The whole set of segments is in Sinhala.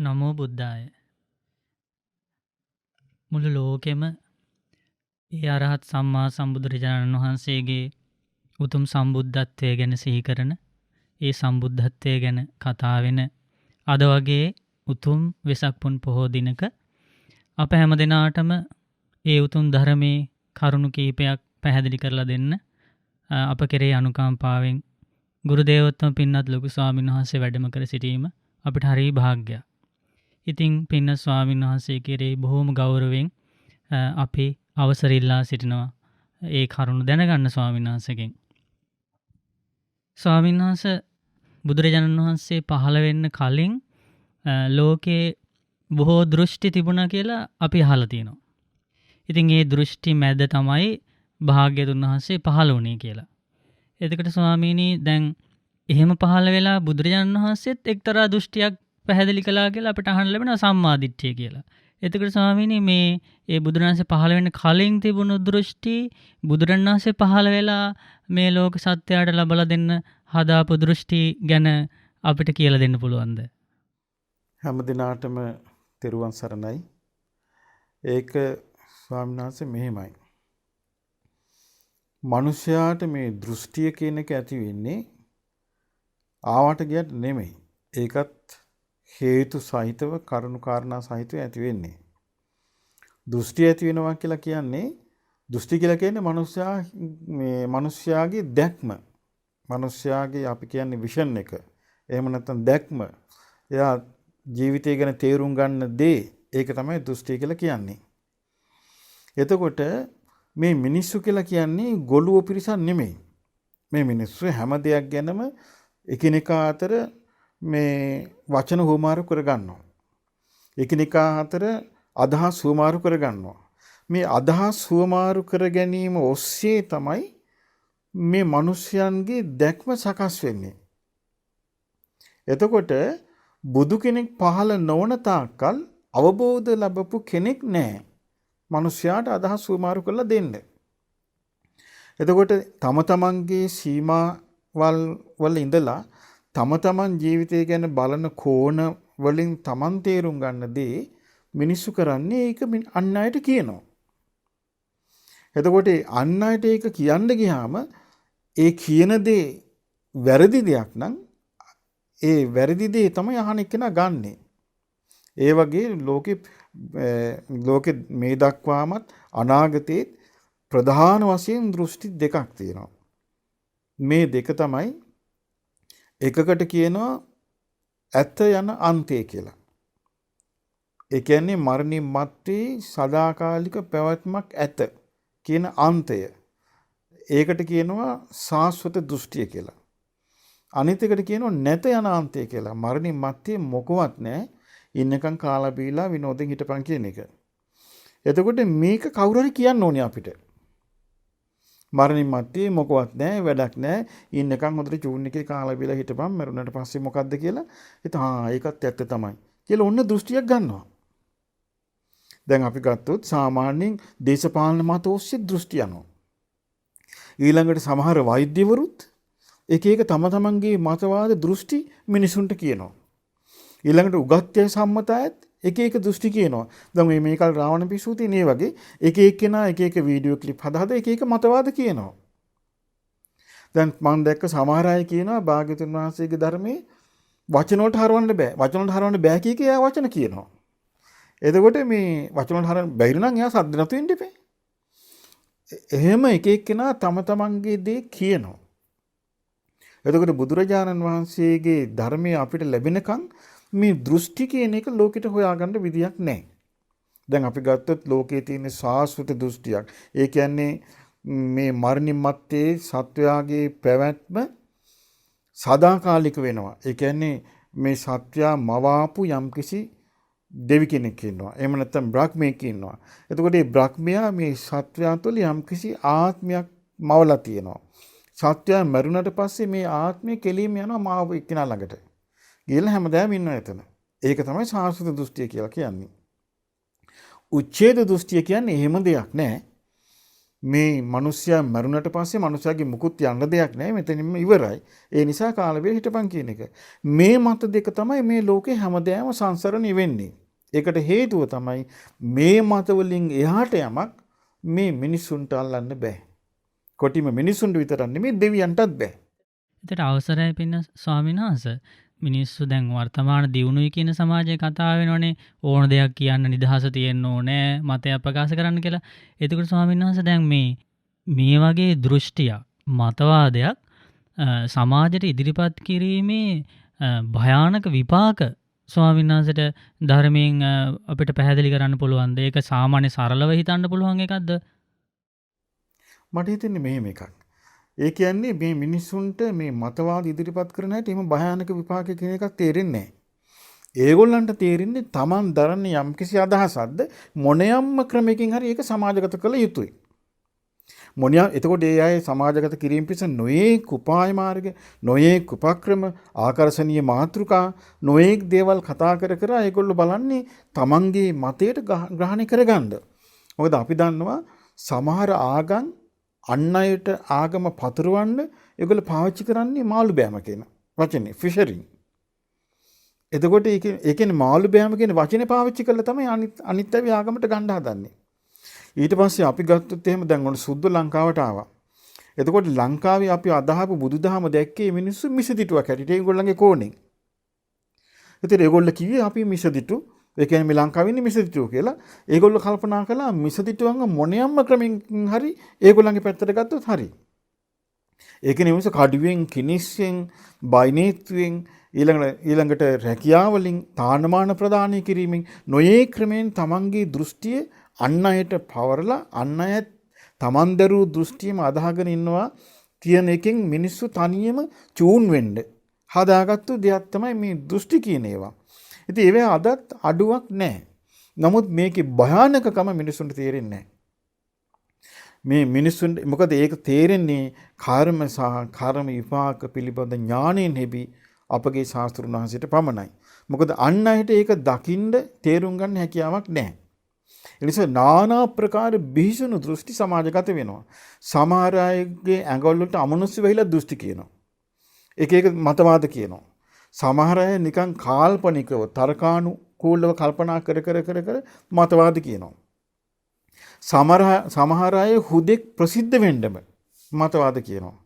නමෝ බුද්ධාය. මුළු ලෝකෙම ඒ අරහත් සම්මා සම්බුදුරජාණන් වහන්සේගේ උතුම් සම්බුද්ධත්වය ගැන සිහිකරන ඒ සම්බුද්ධත්වය ගැන කතාවෙන අද වගේ උතුම් වෙසක් පුන් පොහෝ දිනක අප හැම දෙනාටම ඒ උතුම් ධර්මයේ කරුණු කීපයක් පැහැදිලි කරලා දෙන්න අප කෙරේ අනුකම්පාවෙන් ගුරු දේවෝත්තම පින්වත් ලොකු ස්වාමීන් වහන්සේ වැඩම කර සිටීම අපිට හරි භාග්‍යයක්. ඉතින් පින්න ස්වාමීන් වහන්සේ කෙරේ බොහෝම ගෞරවයෙන් අපි අවසර ඉල්ලා සිටිනවා ඒ කරුණු දැනගන්න ස්වාමීන් වහන්සේගෙන්. ස්වාමීන් වහන්සේ බුදුරජාණන් වහන්සේ පහළ වෙන්න කලින් ලෝකේ බොහෝ දෘෂ්ටි තිබුණා කියලා අපි අහලා තියෙනවා. ඉතින් ඒ දෘෂ්ටි මැද තමයි භාග්‍යතුන් වහන්සේ පහළ වුණේ කියලා. එතකොට ස්වාමීනි දැන් එහෙම පහළ වෙලා බුදුරජාණන් වහන්සේත් එක්තරා දෘෂ්ටියක් පැහැදිලි කළා කියලා අපිට අහන්න ලැබෙනවා සම්මාදිට්ඨිය කියලා. එතකොට ස්වාමීනි මේ ඒ බුදුරජාණන්සේ පහළ වෙන්න කලින් තිබුණු දෘෂ්ටි බුදුරජාණන්සේ පහළ වෙලා මේ ලෝක සත්‍යයට ලබලා දෙන්න හදාපු දෘෂ්ටි ගැන අපිට කියලා දෙන්න පුළුවන්ද? හැම දිනාටම තෙරුවන් සරණයි. ඒක ස්වාමීන් වහන්සේ මෙහෙමයි. මිනිස්යාට මේ දෘෂ්ටිය කියන එක ඇති වෙන්නේ ආවට ගියට නෙමෙයි. ඒකත් හේතු සහිතව කරුණු කාරණා සහිතව ඇති වෙන්නේ. දෘෂ්ටි ඇති වෙනවා කියලා කියන්නේ දෘෂ්ටි කියලා කියන්නේ මිනිස්යාගේ දැක්ම. මිනිස්යාගේ අපි කියන්නේ විෂන් එක. එහෙම නැත්නම් දැක්ම. එයා ජීවිතය ගැන තේරුම් ගන්න දේ ඒක තමයි දෘෂ්ටි කියලා කියන්නේ. එතකොට මේ මිනිස්සු කියලා කියන්නේ ගොළුව පිරිසක් නෙමෙයි. මේ මිනිස්සු හැම දෙයක් ගැනම එකිනෙකා අතර මේ වචන හුවමාරු කරගන්නවා. එකිනෙකා අතර අදහස් හුවමාරු කරගන්නවා. මේ අදහස් හුවමාරු කර ගැනීම ඔස්සේ තමයි මේ මිනිස්යන්ගේ දැක්ම සකස් වෙන්නේ. එතකොට බුදු කෙනෙක් පහළ නොවන තාක්කල් අවබෝධ ලැබපු කෙනෙක් නැහැ. මිනිස්යාට අදහස් හුවමාරු කරලා දෙන්න. එතකොට තම තමන්ගේ සීමාවල් වල ඉඳලා තම තමන් ජීවිතය ගැන බලන කෝණ වලින් තමන් තේරුම් ගන්න දේ මිනිස්සු කරන්නේ ඒක අන් අයට කියනවා. එතකොට අන් අයට ඒක කියන්න ගියාම ඒ කියන දේ වැරදි දෙයක් නම් ඒ වැරදි දේ තමයි අහන එක්කෙනා ගන්නෙ. ඒ වගේ ලෝකෙ මේ දක්වාමත් අනාගතයේ ප්‍රධාන වශයෙන් දෘෂ්ටි දෙකක් තියෙනවා. මේ දෙක තමයි එකකට කියනවා ඇත යන අන්තය කියලා. ඒ කියන්නේ මරණින් මත්තේ සදාකාලික පැවැත්මක් ඇත කියන අන්තය. ඒකට කියනවා සාස්වත දෘෂ්ටිය කියලා. අනිත් එකට කියනවා නැත යන අන්තය කියලා. මරණින් මත්තේ මොකවත් නැහැ. ඉන්නකම් කාලා බීලා විනෝදෙන් හිටපන් කියන එක. එතකොට මේක කවුරු හරි කියන්න ඕනේ අපිට. මරණින් මත්තේ මොකවත් නැහැ, වැඩක් නැහැ. ඉන්නකම් හොඳට චූන් එකේ කාලා බීලා හිටපන්. මරුණට පස්සේ මොකද්ද කියලා. ඒකත් ඇත්ත තමයි. කියලා ඔන්න දෘෂ්ටියක් ගන්නවා. දැන් අපි ගත්තොත් සාමාන්‍යයෙන් දේශපාලන මත ඔස්සේ දෘෂ්ටි යනවා. ඊළඟට සමහර වෛද්‍යවරුත් එක එක තම තමන්ගේ මතවාද දෘෂ්ටි මිනිසුන්ට කියනවා. ඊළඟට උගත්ය සම්මතයත් එක එක දෘෂ්ටි කියනවා. දැන් මේ කල් රාවණ පිස්සු තියෙන ඒ වගේ එක එක්කෙනා එක එක වීඩියෝ ක්ලිප් හදා එක එක මතවාද කියනවා. දැන් මම දැක්ක සමහර අය කියනවා භාග්‍යතුන් වහන්සේගේ ධර්මයේ වචන වලට හරවන්න බෑ. වචන වලට හරවන්න බෑ කිය එයා වචන කියනවා. එතකොට මේ වචන වලට හරවන්න බැරි නම් එයා සද්ද නැතු වෙන්න ඉපේ. එහෙම එක එක්කෙනා තම තමන්ගේ දේ කියනවා. එතකොට බුදුරජාණන් වහන්සේගේ ධර්මයේ අපිට ලැබෙනකන් මේ දෘෂ්ටි කියන එක ලෝකෙට හොයාගන්න විදියක් නැහැ. දැන් අපි ගත්තොත් ලෝකයේ තියෙන සාස්වත දෘෂ්ටියක්. ඒ කියන්නේ මේ මරණින් මත්තේ සත්වයාගේ පැවැත්ම සදාකාලික වෙනවා. ඒ කියන්නේ මේ සත්වයා මවාපු යම්කිසි දෙවි කෙනෙක් ඉන්නවා. එහෙම නැත්නම් බ්‍රහ්මයෙක් ඉන්නවා. එතකොට මේ බ්‍රහ්මයා මේ සත්වයා තුළ යම්කිසි ආත්මයක් මවලා තියෙනවා. සත්‍යය මරුණට පස්සේ මේ ආත්මය කෙලීම යනවා මාව එක්කිනා ළඟට. ගිහලා හැමදාම ඉන්නවා එතන. ඒක තමයි සාස්වත දෘෂ්ටිය කියලා කියන්නේ. උච්ඡේද දෘෂ්ටිය කියන්නේ එහෙම දෙයක් නෑ. මේ මිනිස්සයා මරුණට පස්සේ මිනිස්සයාගේ මුකුත් යන්න දෙයක් නැහැ. මෙතනින්ම ඉවරයි. ඒ නිසා කාලවේල හිටපන් කියන එක. මේ මත දෙක තමයි මේ ලෝකේ හැමදේම සංසරණය වෙන්නේ. ඒකට හේතුව තමයි මේ මත වලින් එහාට යමක් මේ මිනිසුන්ට අල්ලන්න බෑ. කොටිම මිනිසුන්ට විතරක් නෙමෙයි දෙවියන්ටත් බෑ. එතට අවසරයි පින්න ස්වාමීන් වහන්සේ මිනිස්සු දැන් වර්තමාන දියුණුයි කියන සමාජයේ කතා වෙනවනේ ඕන දෙයක් කියන්න නිදහස තියෙන්න ඕනේ මතයක් ප්‍රකාශ කරන්න කියලා. එතකොට ස්වාමීන් වහන්සේ දැන් මේ වගේ දෘෂ්ටියක් මතවාදයක් සමාජයට ඉදිරිපත් කිරීමේ භයානක විපාක ස්වාමීන් වහන්සේට ධර්මයෙන් අපිට පැහැදිලි කරන්න පුළුවන්ද? ඒක සාමාන්‍ය සරලව හිතන්න පුළුවන් එකක්ද? මට හිතෙන්නේ මෙහෙම එකක්. ඒ කියන්නේ මේ මිනිස්සුන්ට මේ මතවාද ඉදිරිපත් කරන හැටි එහෙම භයානක විපාක කියන එකක් තේරෙන්නේ නැහැ. ඒගොල්ලන්ට තේරෙන්නේ Taman දරන යම්කිසි අදහසක්ද මොනියම්ම ක්‍රමයකින් හරි ඒක සමාජගත කළ යුතුයි. එතකොට ඒ අය සමාජගත කිරීම පිණිස නොයේක් උපාය මාර්ග, නොයේක් උපක්‍රම, ආකර්ෂණීය මාතෘකා, නොයේක් දේවල් කතා කර කර ඒගොල්ලෝ බලන්නේ Tamanගේ මතයට ග්‍රහණය කරගන්න. මොකද අපි දන්නවා සමහර ආගම් අන් අයට ආගම පතුරවන්න ඒගොල්ලෝ පාවිච්චි කරන්නේ මාළු බෑම කියන වචනේ ෆිෂරින්. එතකොට ඒ කියන්නේ මාළු බෑම කියන වචනේ පාවිච්චි කරලා තමයි අනිත් අය ආගමට ගන්න හදන්නේ. ඊට පස්සේ අපි ගත්තොත් එහෙම දැන් ඔන්න සුද්ධ ලංකාවට ආවා. එතකොට ලංකාවේ අපි අදහපු බුදුදහම දැක්කේ මිනිස්සු මිසදිටුවක් හැටියට ඒගොල්ලන්ගේ කෝණයෙන්. ඒතර ඒගොල්ලෝ කිව්වේ අපි මිසදිටු ඒ කියන්නේ මේ ලංකාවේ ඉන්නේ මිසදිටුව කියලා. ඒගොල්ලෝ කල්පනා කළා මිසදිටුවන්ව මොනියම්ම ක්‍රමෙන් හරි ඒගොල්ලන්ගේ පැත්තට ගත්තොත් හරි. ඒ කියන්නේ මිනිස්සු කඩුවෙන්, කිනිස්සෙන්, බයිනේත්වෙන් ඊළඟට රැකියාවලින් තානමාන ප්‍රදානය කිරීමෙන් නොයේ ක්‍රමෙන් තමන්ගේ දෘෂ්ටිය අන් අයට පවරලා අන් අය තමන් දරූ දෘෂ්ටියම අදහගෙන ඉන්නවා කියන එකෙන් මිනිස්සු තනියම චූන් වෙන්න හදාගත්තු දෙයක් තමයි මේ දෘෂ්ටි කියන ඒවා. ඉතින් ඒවේ අදත් අඩුවක් නැහැ. නමුත් මේකේ භයානකකම මිනිස්සුන්ට තේරෙන්නේ නැහැ. මේ මිනිස්සුන්ට මොකද ඒක තේරෙන්නේ කර්ම සහ කර්ම විපාක පිළිබඳ ඥාණයෙන් හැබි අපගේ ශාස්ත්‍රුන් වහන්සේට පමණයි. මොකද අන් අයට ඒක දකින්න තේරුම් ගන්න හැකියාවක් නැහැ. ඒ නිසා নানা ප්‍රකාර බිහිසුණු දෘෂ්ටි සමාජගත වෙනවා. සමහර අයගේ ඇඟවල වලට අමනුෂ්‍ය වෙහිලා දෘෂ්ටි කියනවා. එක එක මතවාද කියනවා. සමහර අය නිකන් කාල්පනිකව තර්කානුකූලව කල්පනා කර මතවාද කියනවා. සමහර අය හුදෙක් ප්‍රසිද්ධ වෙන්නම මතවාද කියනවා.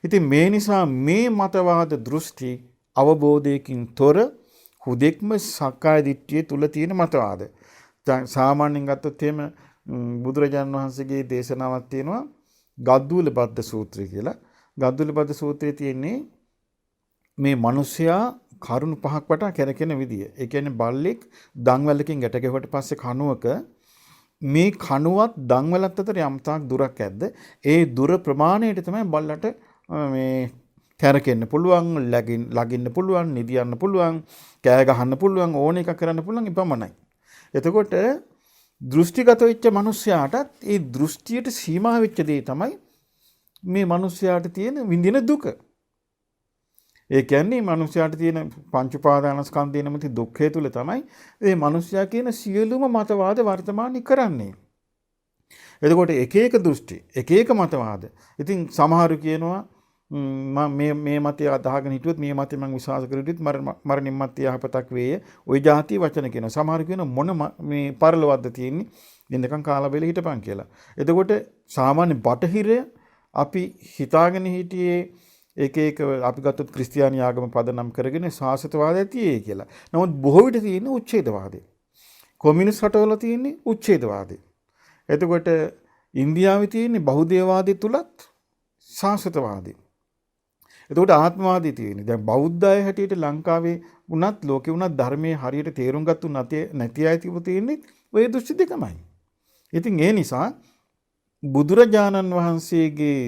ඉතින් මේ නිසා මේ මතවාද දෘෂ්ටි අවබෝධයකින් තොර හුදෙක්ම සක්කාය දිට්ඨිය තුල තියෙන මතවාද. සාමාන්‍යයෙන් ගත්තොත් එහෙම බුදුරජාණන් වහන්සේගේ දේශනාවක් තියෙනවා ගද්දුල බද්ද සූත්‍රය කියලා. ගද්දුල බද්ද සූත්‍රයේ තියෙන්නේ මේ මිනිසයා කරුණු පහක් වටා කැරකෙන විදිය. ඒ කියන්නේ බල්ලෙක් දන්වැලකින් ගැට ගැහුවට පස්සේ කණුවක මේ කණුවත් දන්වැලත් අතර යම් තාක් දුරක් ඇද්ද ඒ දුර ප්‍රමාණයට තමයි බල්ලට මේ කැරකෙන්න පුළුවන්, ලගින්න පුළුවන්, නිදියන්න පුළුවන්, කෑ ගහන්න පුළුවන්, ඕන එකක් කරන්න පුළුවන් ඉපමණයි. එතකොට දෘෂ්ටිගත වෙච්ච මිනිස්යාටත් ඒ දෘෂ්ටියට සීමා වෙච්ච දේ තමයි මේ මිනිස්යාට තියෙන විඳින දුක. ඒ කියන්නේ මිනිස්යාට තියෙන පංච උපාදානස්කන්ධය නැමැති දුක්ඛය තුල තමයි මේ මිනිස්යා කියන සියලුම මතවාද වර්තමානයේ කරන්නේ. එතකොට එක එක දෘෂ්ටි, එක එක මතවාද. ඉතින් සමහරු කියනවා මේ මතය අදහගෙන හිටියොත් මේ මතය මම විශ්වාස කරගියොත් මරණින් මත්තේ යහපතක් වේය. ওই જાති වචන කියනවා. සමහර කියනවා මොන මේ පරලවද්ද තියෙන්නේ ඉන්නකම් කාලා බෙල හිටපන් කියලා. එතකොට සාමාන්‍ය බටහිරය අපි හිතාගෙන හිටියේ එක අපි ගත්තොත් ක්‍රිස්තියානි ආගම පදනම් කරගෙන සාසතවාදය තියෙයි කියලා. නමුත් බොහෝ විට තියෙන්නේ උච්ඡේදවාදය. කොමියුනිස්ට් රටවල තියෙන්නේ උච්ඡේදවාදය. එතකොට ඉන්දියාවේ තියෙන්නේ බහුදේවවාදය තුලත් සාසතවාදය. එතකොට ආත්මවාදී තියෙන්නේ. දැන් බෞද්ධ අය හැටියට ලංකාවේ වුණත් ලෝකේ වුණත් ධර්මයේ හරියට තේරුම් ගත්තු නැති අය තියෙන්නේ ওই දෘෂ්ටි දෙකමයි. ඉතින් ඒ නිසා බුදුරජාණන් වහන්සේගේ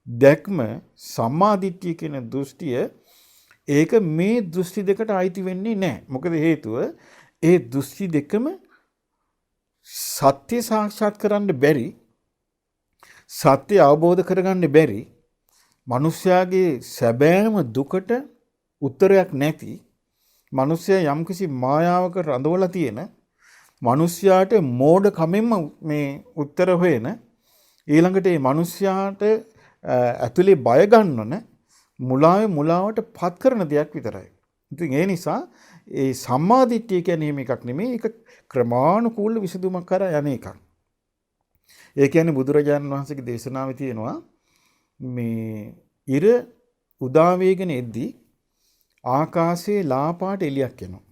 දැක්ම සම්මාදිට්ඨිය කියන දෘෂ්ටිය ඒක මේ දෘෂ්ටි දෙකට අයිති වෙන්නේ නැහැ. මොකද හේතුව ඒ දෘෂ්ටි දෙකම සත්‍ය සාක්ෂාත් කරන්න බැරි, සත්‍ය අවබෝධ කරගන්න බැරි, මිනිස්යාගේ සැබෑම දුකට උත්තරයක් නැති, මිනිස්යා යම්කිසි මායාවක රඳවලා තියෙන, මිනිස්යාට මෝඩ කමෙන්ම මේ උත්තර හොයන, ඊළඟට මේ මිනිස්යාට ඇතුලේ බය ගන්නන මුලාවට පත් කරන දෙයක් විතරයි. ඉතින් ඒ නිසා ඒ සම්මාදිට්ඨිය කියන්නේ මේක එකක් නෙමෙයි. ඒක ක්‍රමානුකූල විසඳුමක් කරා යන එකක්. ඒ කියන්නේ බුදුරජාණන් වහන්සේගේ දේශනාවේ තියෙනවා මේ ඉර උදා වේගෙන එද්දී ආකාශයේ ලාපාට එළියක් එනවා.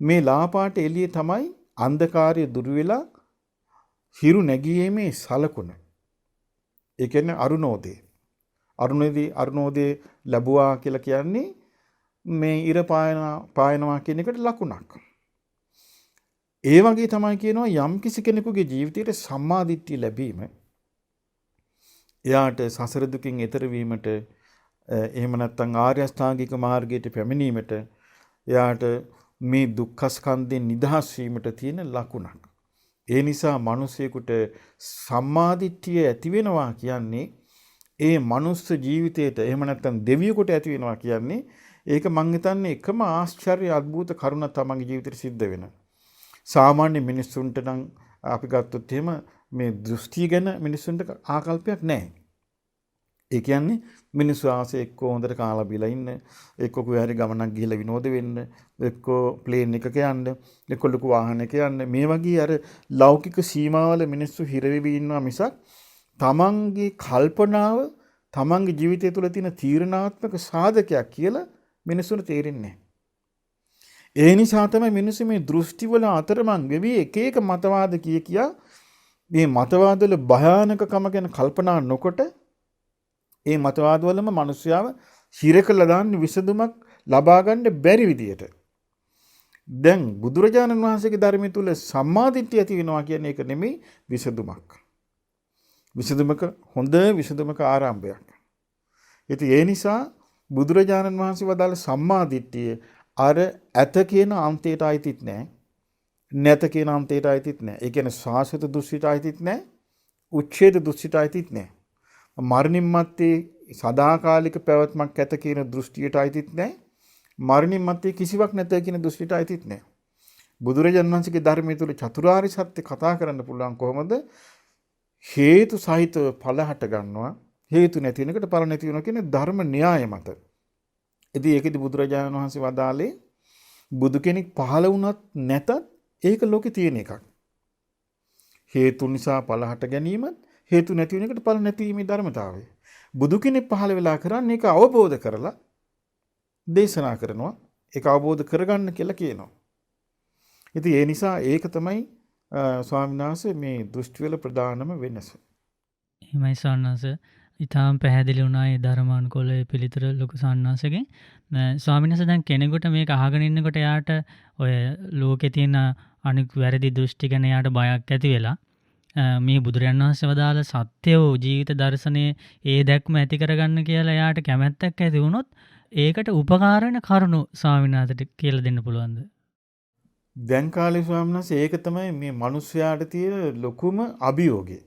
මේ ලාපාට එළිය තමයි අන්ධකාරය දුරු වෙලා හිරු නැගීමේ සලකුණ. ඒ කියන්නේ අරුණෝදය. අරුණෝදය ලැබුවා කියලා කියන්නේ මේ ඉර පායනවා කියන එකට ලකුණක්. ඒ වගේ තමයි කියනවා යම් කිසි කෙනෙකුගේ ජීවිතයේ සම්මාදිට්ඨිය ලැබීම එයාට සසර දුකින් එතර වීමට එහෙම නැත්නම් ආර්ය අෂ්ටාංගික මාර්ගයට පැමිණීමට එයාට මේ දුක්ඛ ස්කන්ධයෙන් නිදහස් වීමට තියෙන ලකුණක්. ඒ නිසා මිනිසෙකුට සම්මාදිට්ඨිය ඇති වෙනවා කියන්නේ ඒ මනුස්ස ජීවිතයට එහෙම නැත්නම් දෙවියෙකුට ඇති වෙනවා කියන්නේ ඒක මං හිතන්නේ එකම ආශ්චර්ය අద్భుත කරුණක් තමන්ගේ ජීවිතේට සිද්ධ වෙනවා. සාමාන්‍ය මිනිස්සුන්ට නම් අපි ගත්තොත් එහෙම මේ දෘෂ්ටි ගැන මිනිස්සුන්ට ආකල්පයක් නැහැ. ඒ කියන්නේ මිනිස්සු ආසේ එක්ක හොඳට කාලා බීලා ඉන්න, එක්ක කොහේ හරි ගමනක් ගිහලා විනෝද වෙන්න, එක්ක ප්ලේන් එකක යන්න, එක්ක ලොකු වාහනයක යන්න. මේ වගේ අර ලෞකික සීමාවල මිනිස්සු හිර වෙවි ඉන්නවා මිසක් තමන්ගේ කල්පනාව තමන්ගේ ජීවිතය තුළ තියෙන තීරණාත්මක සාධකයක් කියලා මිනිස්සුන්ට තේරෙන්නේ නැහැ. ඒ නිසා තමයි මිනිස්සු මේ දෘෂ්ටිවල අතරමං වෙවි එක එක මතවාද කියා මේ මතවාදවල භයානකකම ගැන කල්පනා නොකොට ඒ මතවාදවලම මිනිස්යාව හිර කළා දාන්න විසඳුමක් ලබා ගන්න බැරි විදියට. දැන් බුදුරජාණන් වහන්සේගේ ධර්මය තුල සම්මාදිට්ඨිය ඇති වෙනවා කියන්නේ ඒක නෙමෙයි විසඳුමක්. හොඳ විසඳුමක ආරම්භයක්. ඉතින් ඒ නිසා බුදුරජාණන් වහන්සේ වදාළ සම්මාදිට්ඨිය අර ඇත කියන අන්තයට අයිතිත් නැහැ. නැත කියන අන්තයට අයිතිත් නැහැ. ඒ කියන්නේ සාසත දුස්සිත අයිතිත් නැහැ. උච්ඡේද දුස්සිත අයිතිත් නැහැ. මරණින් මත්තේ සදාකාලික පැවැත්මක් ඇත කියන දෘෂ්ටියට අයිතිත් නැහැ. මරණින් මත්තේ කිසිවක් නැත කියන දෘෂ්ටියට අයිතිත් නැහැ. බුදුරජාණන් වහන්සේගේ ධර්මයේ තුල චතුරාර්ය සත්‍ය කතා කරන්න පුළුවන් කොහොමද? හේතු සහිතව ඵල හට ගන්නවා. හේතු නැති වෙනකට ඵල නැති වෙනවා කියන ධර්ම න්‍යාය මත. ඉතින් ඒකෙදි බුදුරජාණන් වහන්සේ වදාළේ බුදු කෙනෙක් පහළ වුණත් නැතත් ඒක ලෝකේ තියෙන එකක්. හේතු නිසා ඵල හට ගැනීමත් හේතු නැති වෙනකට ඵල නැතිවීමේ ධර්මතාවය. බුදු කෙනෙක් පහළ වෙලා කරන්නේ ඒක අවබෝධ කරලා දේශනා කරනවා. ඒක අවබෝධ කරගන්න කියලා කියනවා. ඉතින් ඒ නිසා ඒක තමයි ස්වාමීන් වහන්සේ මේ දෘෂ්ටි වල ප්‍රධානම වෙනස. එහෙමයි සාන්නස. ඉතාම පැහැදිලි වුණා ඒ ධර්මානුකූල පිළිතුර ලොකු සාන්නසගෙන්. ස්වාමීන් වහන්සේ දැන් කෙනෙකුට මේක අහගෙන ඉන්නකොට යාට ඔය ලෝකේ තියෙන අනික් වැරදි දෘෂ්ටි ගැන යාට බයක් ඇති වෙලා මේ බුදුරජාණන් වහන්සේ වදාළ සත්‍ය වූ ජීවිත දර්ශනයේ ඒ දැක්ම ඇති කරගන්න කියලා යාට කැමැත්තක් ඇති වුණොත් ඒකට උපකාර වෙන කරුණු ස්වාමීන් වහන්සේට කියලා දෙන්න පුළුවන්ද? දැන් කාලේ ස්වාමීන් වහන්සේ ඒක තමයි මේ මිනිස්යාට තියෙන ලොකුම අභියෝගය.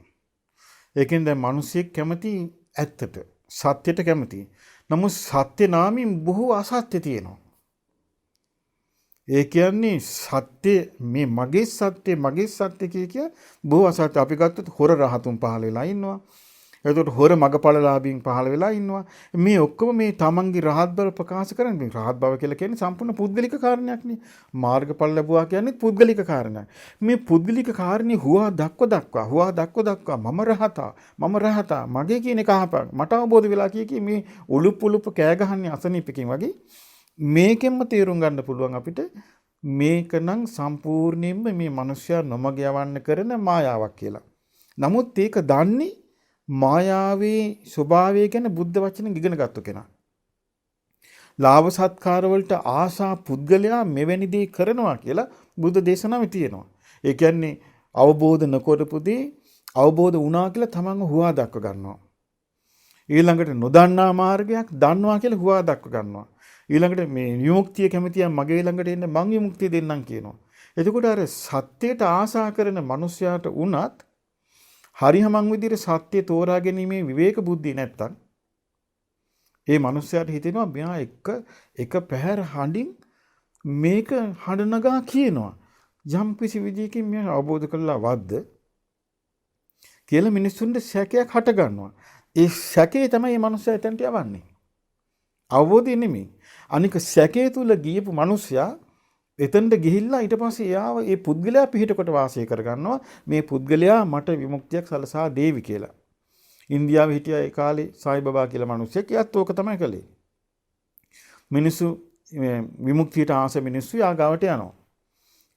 ඒකෙන් දැන් මිනිස්සෙක් කැමති ඇත්තට සත්‍යයට කැමති. නමුත් සත්‍ය නාමයෙන් බොහෝ අසත්‍ය තියෙනවා. ඒ කියන්නේ සත්‍ය මේ මගේ සත්‍ය කිය බොහෝ අසත්‍ය. අපි ගත්තොත් හොර රහතුන් පහළ වෙලා ඉන්නවා. එතකොට හොර මගපලලාභීන් පහළ වෙලා ඉන්නවා. මේ ඔක්කොම මේ තමන්ගේ රහත් බව ප්‍රකාශ කරන්නේ. රහත් බව කියලා කියන්නේ සම්පූර්ණ පුද්ගලික කාරණයක් නේ. මාර්ගඵල ලැබුවා කියන්නේ පුද්ගලික කාරණයක්. මේ පුද්ගලික කාරණේ හුවා දක්වා මම රහතා මගේ කියන එක අහපන්. මට අවබෝධ වෙලා කිය මේ උලුප් කෑ ගහන්නේ අසනීපකින් වගේ. මේකෙන්ම තේරුම් ගන්න පුළුවන් අපිට මේකනම් සම්පූර්ණයෙන්ම මේ මිනිස්යා නොමග යවන්න කරන මායාවක් කියලා. නමුත් ඒක දන්නේ මායාවේ ස්වභාවය ගැන බුද්ධ වචනෙන් ඉගෙන ගත්ත කෙනා. ලාභ සත්කාර වලට ආසා පුද්ගලයා මෙවැනි දේ කරනවා කියලා බුද්ධ දේශනාවේ තියෙනවා. ඒ කියන්නේ අවබෝධ නොකරපු දේ අවබෝධ වුණා කියලා තමන්ව හුවා දක්ව ගන්නවා. ඊළඟට නොදන්නා මාර්ගයක් දන්නවා කියලා හුවා දක්ව ගන්නවා. ඊළඟට මේ විමුක්තිය කැමතියන් මගේ ළඟට එන්න මං විමුක්තිය දෙන්නම් කියනවා. එතකොට අර සත්‍යයට ආසා කරන මිනිසයාට උනත් හරිහමං විදිහට සත්‍ය තෝරා ගැනීමේ විවේක බුද්ධිය නැත්තම් ඒ මිනිස්යාට හිතෙනවා මෙයා එක පැහැර හඬින් මේක හඬ නගා කියනවා. යම් කිසි විදිහකින් මෙයා අවබෝධ කළා වද්ද කියලා මිනිස්සුන්ට සැකයක් හට ගන්නවා. ඒ සැකේ තමයි මේ මනුස්සයා එතනට යවන්නේ. අවබෝධය නෙමෙයි. අනික සැකේ තුල ගියපු මනුස්සයා එතනට ගිහිල්ලා ඊට පස්සේ එයාව ඒ පුද්ගලයා පිහිට කොට වාසය කරගන්නවා. මේ පුද්ගලයා මට විමුක්තියක් සලසා දේවි කියලා. ඉන්දියාවේ හිටිය ඒ කාලේ සායිබබා කියලා මිනිස්සෙක් එයාත් ඕක තමයි කළේ. මිනිස්සු විමුක්තියට ආස මිනිස්සු යාගාවට යනවා.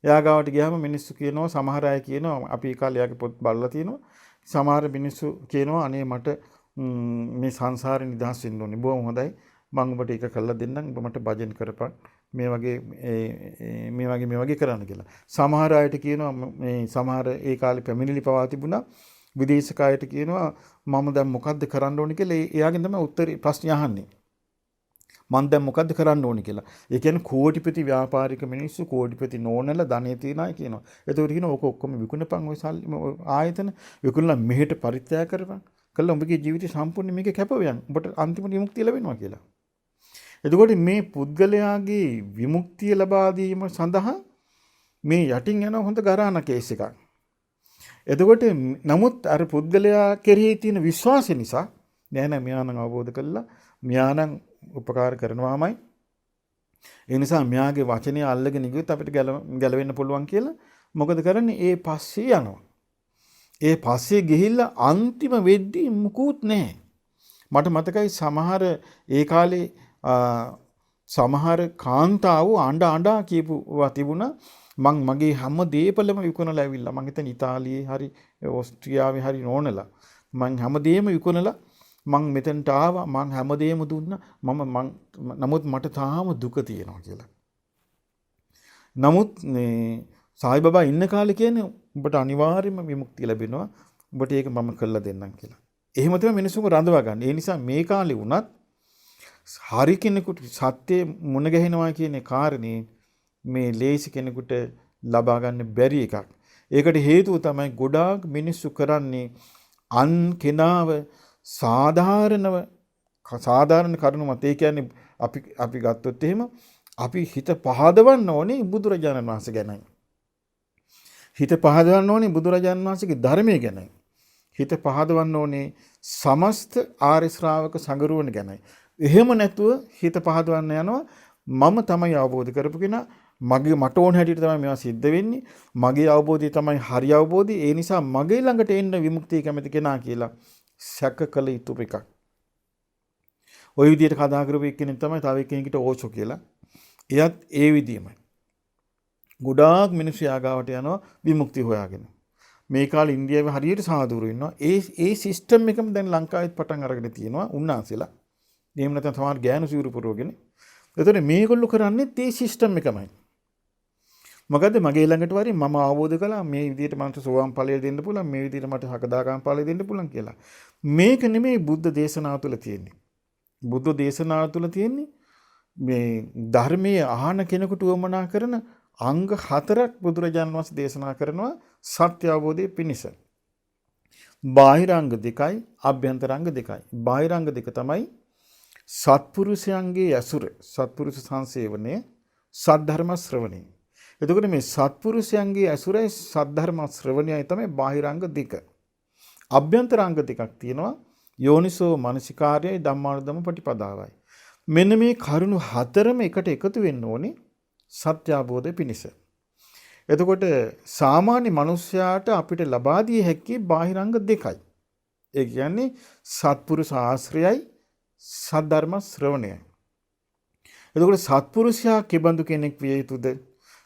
යාගාවට ගියාම මිනිස්සු කියනවා සමහර අය කියනවා අපි ඒ කාලේ යාගේ පොත් බලලා තියෙනවා. සමහර මිනිස්සු කියනවා අනේ මට මේ සංසාරේ නිදහස් වෙන්න ඕනේ. බොහොම හොඳයි. මම ඔබට ඒක කරලා දෙන්නම්. ඔබ මට භජන් කරපන්. මේ වගේ කරන්න කියලා. සමහර අයට කියනවා මේ සමහර ඒ කාලේ පැමිණිලි පවා තිබුණා. විදේශක අයට කියනවා මම දැන් මොකද්ද කරන්න ඕනේ කියලා. එයාගෙන් තමයි උත්තරේ ප්‍රශ්න අහන්නේ. මම දැන් මොකද්ද කරන්න ඕනේ කියලා. ඒ කියන්නේ කෝටිපති ව්‍යාපාරික මිනිස්සු කෝටිපති නෝනලා ධනෙ තියන අය කියනවා. ඒතකොට කියනවා ඕක ඔක්කොම විකුණපන් ඔය ආයතන විකුණලා මෙහෙට පරිත්‍යාග කරපන්. කළා උඹගේ ජීවිතය සම්පූර්ණ මේක කැපවෙයන්. උඹට අන්තිම විමුක්තිය ලැබෙනවා කියලා. එතකොට මේ පුද්ගලයාගේ විමුක්තිය ලබා දීම සඳහා මේ යටින් යන හොඳ ගරාණ කේස් එකක්. එතකොට නමුත් අර පුද්ගලයා කෙරෙහි තියෙන විශ්වාසය නිසා නෑ මෙයා නම් අවබෝධ කළා මෙයා නම් උපකාර කරනවාමයි. ඒ නිසා මෙයාගේ වචනය අල්ලගෙන ගියොත් අපිට ගැලවෙන්න පුළුවන් කියලා මොකද කරන්නේ? ඒ පස්සේ යනවා. ඒ පස්සේ ගිහිල්ලා අන්තිම වෙද්දී මුකුත් නැහැ. මට මතකයි සමහර ඒ කාලේ සමහර කාන්තාවෝ අඬා කියපුවා තිබුණා මං මගේ හැම දේපලම විකුණලා ඇවිල්ලා මං හිතන්නේ ඉතාලියේ හරි ඕස්ට්‍රියාවේ හරි නෝනලා මං හැමදේම විකුණලා මං මෙතනට ආවා මං හැමදේම දුන්නා මම නමුත් මට තාම දුක තියෙනවා කියලා. නමුත් මේ සායිබබා ඉන්න කාලේ කියන්නේ උඹට අනිවාර්යයෙන්ම විමුක්තිය ලැබෙනවා. උඹට ඒක මම කරලා දෙන්නම් කියලා. එහෙම තමයි මිනිස්සුන්ව රඳවා ගන්න. ඒ නිසා මේ කාලේ වුණත් හරි කෙනෙකුට සත්‍ය මුණ ගැහෙනවා කියන කාරණේ මේ ලේසි කෙනෙකුට ලබා ගන්න බැරි එකක්. ඒකට හේතුව තමයි ගොඩාක් මිනිස්සු කරන්නේ අන් කෙනාව සාධාරණ කරුණු මත. ඒ කියන්නේ අපි ගත්තොත් එහෙම අපි හිත පහදවන්න ඕනේ බුදුරජාණන් වහන්සේ ගැනයි. හිත පහදවන්න ඕනේ බුදුරජාණන් වහන්සේගේ ධර්මය ගැනයි. හිත පහදවන්න ඕනේ සමස්ත ආර්ය ශ්‍රාවක සංගරුවන ගැනයි. එහෙම නැතුව හිත පහදවන්න යනවා මම තමයි අවබෝධ කරපු කෙනා මට ඕන හැටියට තමයි මේවා සිද්ධ වෙන්නේ මගේ අවබෝධය තමයි හරි අවබෝධය ඒ නිසා මගේ ළඟට එන්න විමුක්තිය කැමති කෙනා කියලා සැක කළ යුතු එකක්. ওই විදිහට කතා කරපු එක්කෙනෙක් තමයි තව එක්කෙනෙකුට ඕෂෝ කියලා. එයත් ඒ විදිහමයි. ගොඩාක් මිනිස්සු යාගාවට යනවා විමුක්තිය හොයාගෙන. මේ කාලේ ඉන්දියාවේ හරියට සාදුරු ඉන්නවා. ඒ සිස්ටම් එකම දැන් ලංකාවෙත් පටන් අරගෙන තියෙනවා උන්නාන්සෙලා. එහෙම නැත්නම් සමහර ගෑනු සිවුරු පුරවගෙන. එතකොට මේගොල්ලෝ කරන්නේ මේ සිස්ටම් එකමයි. මොකද මගේ ළඟට වරි මම අවබෝධ කළා මේ විදිහට මට සෝවාන් ඵලය දෙන්න පුළුවන් මේ විදිහට මට සකදාගාම ඵලය දෙන්න පුළුවන් කියලා. මේක නෙමෙයි බුද්ධ දේශනාව තුළ තියෙන්නේ. බුද්ධ දේශනාව තුළ තියෙන්නේ මේ ධර්මයේ අහන කෙනෙකුට උවමනා කරන අංග 4ක් බුදුරජාණන් වහන්සේ දේශනා කරනවා සත්‍ය අවබෝධයේ පිණිස. බාහිරාංග 2යි අභ්‍යන්තරාංග 2යි. බාහිරාංග 2 තමයි සත්පුරුෂයන්ගේ ඇසුර, සත්පුරුෂ සංසේවනය, සද්ධර්ම ශ්‍රවණය. එතකොට මේ සත්පුරුෂයන්ගේ ඇසුරයි සද්ධර්ම ශ්‍රවණයයි තමයි බාහිරාංග 2. අභ්‍යන්තරාංග 2ක් තියෙනවා. යෝනිසෝ මනසිකාර්යයි ධම්මානුධම්ම පටිපදාවයි. මෙන්න මේ කරුණු 4ම එකට එකතු වෙන්න ඕනේ සත්‍ය අවබෝධය පිණිස. එතකොට සාමාන්‍ය මිනිස්යාට අපිට ලබා දිය හැකි බාහිරාංග 2යි. ඒ කියන්නේ සත්පුරුෂ ආශ්‍රයයි සද්ධර්ම ශ්‍රවණයයි. එතකොට සත්පුරුෂයා කෙබඳු කෙනෙක් විය යුතුද?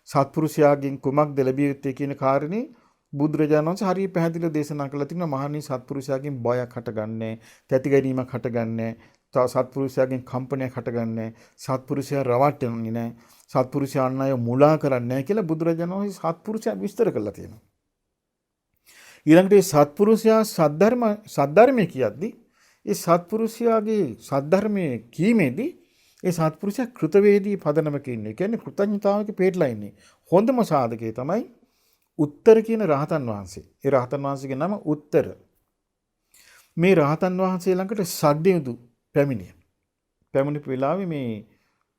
සත්පුරුෂයාගෙන් කුමක්ද ලැබිය යුත්තේ කියන කාරණේ බුදුරජාණන් වහන්සේ හරිය පැහැදිලිව දේශනා කළා තිනවා. මහණනි සත්පුරුෂයාගෙන් බයක් හටගන්නේ, තැති ගැනීමක් හටගන්නේ, සත්පුරුෂයාගෙන් කම්පනයක් හටගන්නේ, සත්පුරුෂයා රවට්ටන්නේ නැහැ, සත්පුරුෂයා අන් අය මුලා කරන්නේ නැහැ කියලා බුදුරජාණන් වහන්සේ සත්පුරුෂයා විස්තර කළා තියෙනවා. ඊළඟට මේ සත්පුරුෂයා සද්ධර්මයේ කියද්දී ඒ සත්පුරුෂයාගේ සද්ධර්මයේ කීමේදී ඒ සත්පුරුෂයා කෘතවේදී පදනමක ඉන්නේ. කියන්නේ කෘතඥතාවයක පිටලා ඉන්නේ. හොඳම සාධකය තමයි උත්තර කියන රහතන් වහන්සේ. ඒ රහතන් වහන්සේගේ නම උත්තර. මේ රහතන් වහන්සේ ළඟට සඩේදු පැමිණිය. පැමිණිපු වෙලාවේ මේ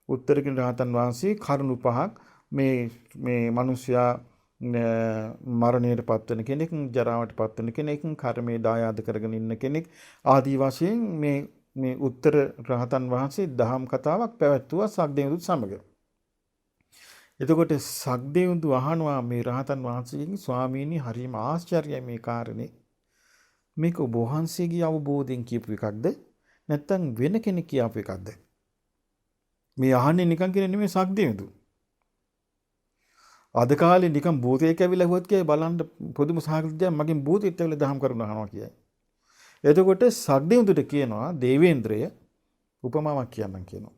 උත්තර කියන රහතන් වහන්සේ කරුණු 5ක් මේ මිනිසයා මරණයට පත්වන කෙනෙක්, ජරාවට පත්වන කෙනෙක්, කර්මයේ දායාද කරගෙන ඉන්න කෙනෙක් ආදී වශයෙන් මේ උත්තර රහතන් වහන්සේ දහම් කතාවක් පැවැත්වුවා සක්දේවදුත් සමග. එතකොට සක්දේවදු අහනවා මේ රහතන් වහන්සේගෙන්, ස්වාමීනි හරිම ආශ්චර්යයි මේ කාරණේ. මේක ඔබ වහන්සේගේ අවබෝධයෙන් කියපු එකක්ද නැත්නම් වෙන කෙනෙක් කියපු එකක්ද? මේ අහන්නේ නිකන් කියන නෙමෙයි සක්දේවදු. අද කාලේ නිකන් භූතයෙක් ඇවිල්ලා හුවත් කියයි බලන්න පොදුම සාහිත්‍යයක් මගෙන් භූතෙක් ඇවිල්ලා දහම් කරුණා අහනවා කියයි. එතකොට සක්දේවදුට කියනවා දේවේන්ද්‍රය උපමාවක් කියන්නම් කියනවා.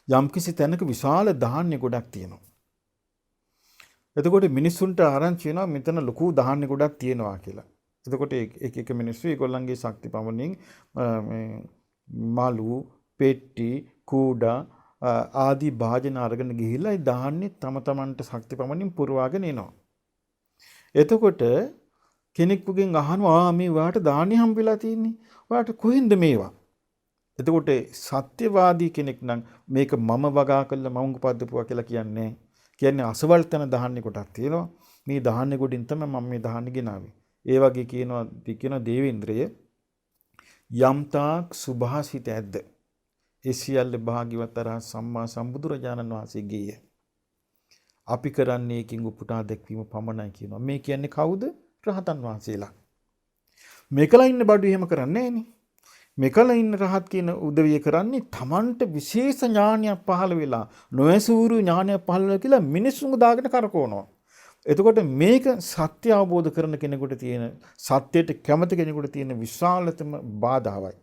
යම්කිසි තැනක විශාල ධාන්‍ය ගොඩක් තියෙනවා. එතකොට මිනිස්සුන්ට ආරංචි වෙනවා මෙතන ලොකු ධාන්‍ය ගොඩක් තියෙනවා කියලා. එතකොට එක මිනිස්සු ඒගොල්ලන්ගේ ශක්ති පමණින් මලු, පෙට්ටි, කූඩා ආදී භාජන අරගෙන ගිහිල්ලා ඒ ධාන්‍ය තම තමන්ට ශක්ති පමණින් පුරවාගෙන එනවා. එතකොට කෙනෙකුගෙන් අහනවා මේ වාට ධාන්‍ය හම්බෙලා තියෙන්නේ. වාට කොහෙන්ද මේවා? එතකොට සත්‍යවාදී කෙනෙක් නම් මේක මම වගා කළ මම උපද්දපුවා කියලා කියන්නේ. කියන්නේ අසවල් තැන ධාන්‍ය කොටක් තියෙනවා. මේ ධාන්‍ය කොටින් තමයි මම මේ ධාන්‍ය ගෙනාවේ. ඒ වගේ කියනවා දේවේන්ද්‍රය යම්තාක් සුභාසිත ඇද්ද ඒ සියල්ල භාග්‍යවත් අරහත් සම්මා සම්බුදුරජාණන් වහන්සේගේය. අපි කරන්නේ ඒකින් උපුටා දැක්වීම පමණයි කියනවා. මේ කියන්නේ කවුද? රහතන් වහන්සේලා. මේකලා ඉන්න බඩු එහෙම කරන්නේ නෑනේ. මේකලා ඉන්න රහත් කියන උදවිය කරන්නේ Tamanට විශේෂ ඥානයක් පහළ වෙලා නොයසූරු ඥානයක් පහළ වෙලා කියලා මිනිස්සුන්ව දාගෙන කරකවනවා. එතකොට මේක සත්‍ය අවබෝධ කරන කෙනෙකුට තියෙන, සත්‍යයට කැමති කෙනෙකුට තියෙන විශාලතම බාධාවයි.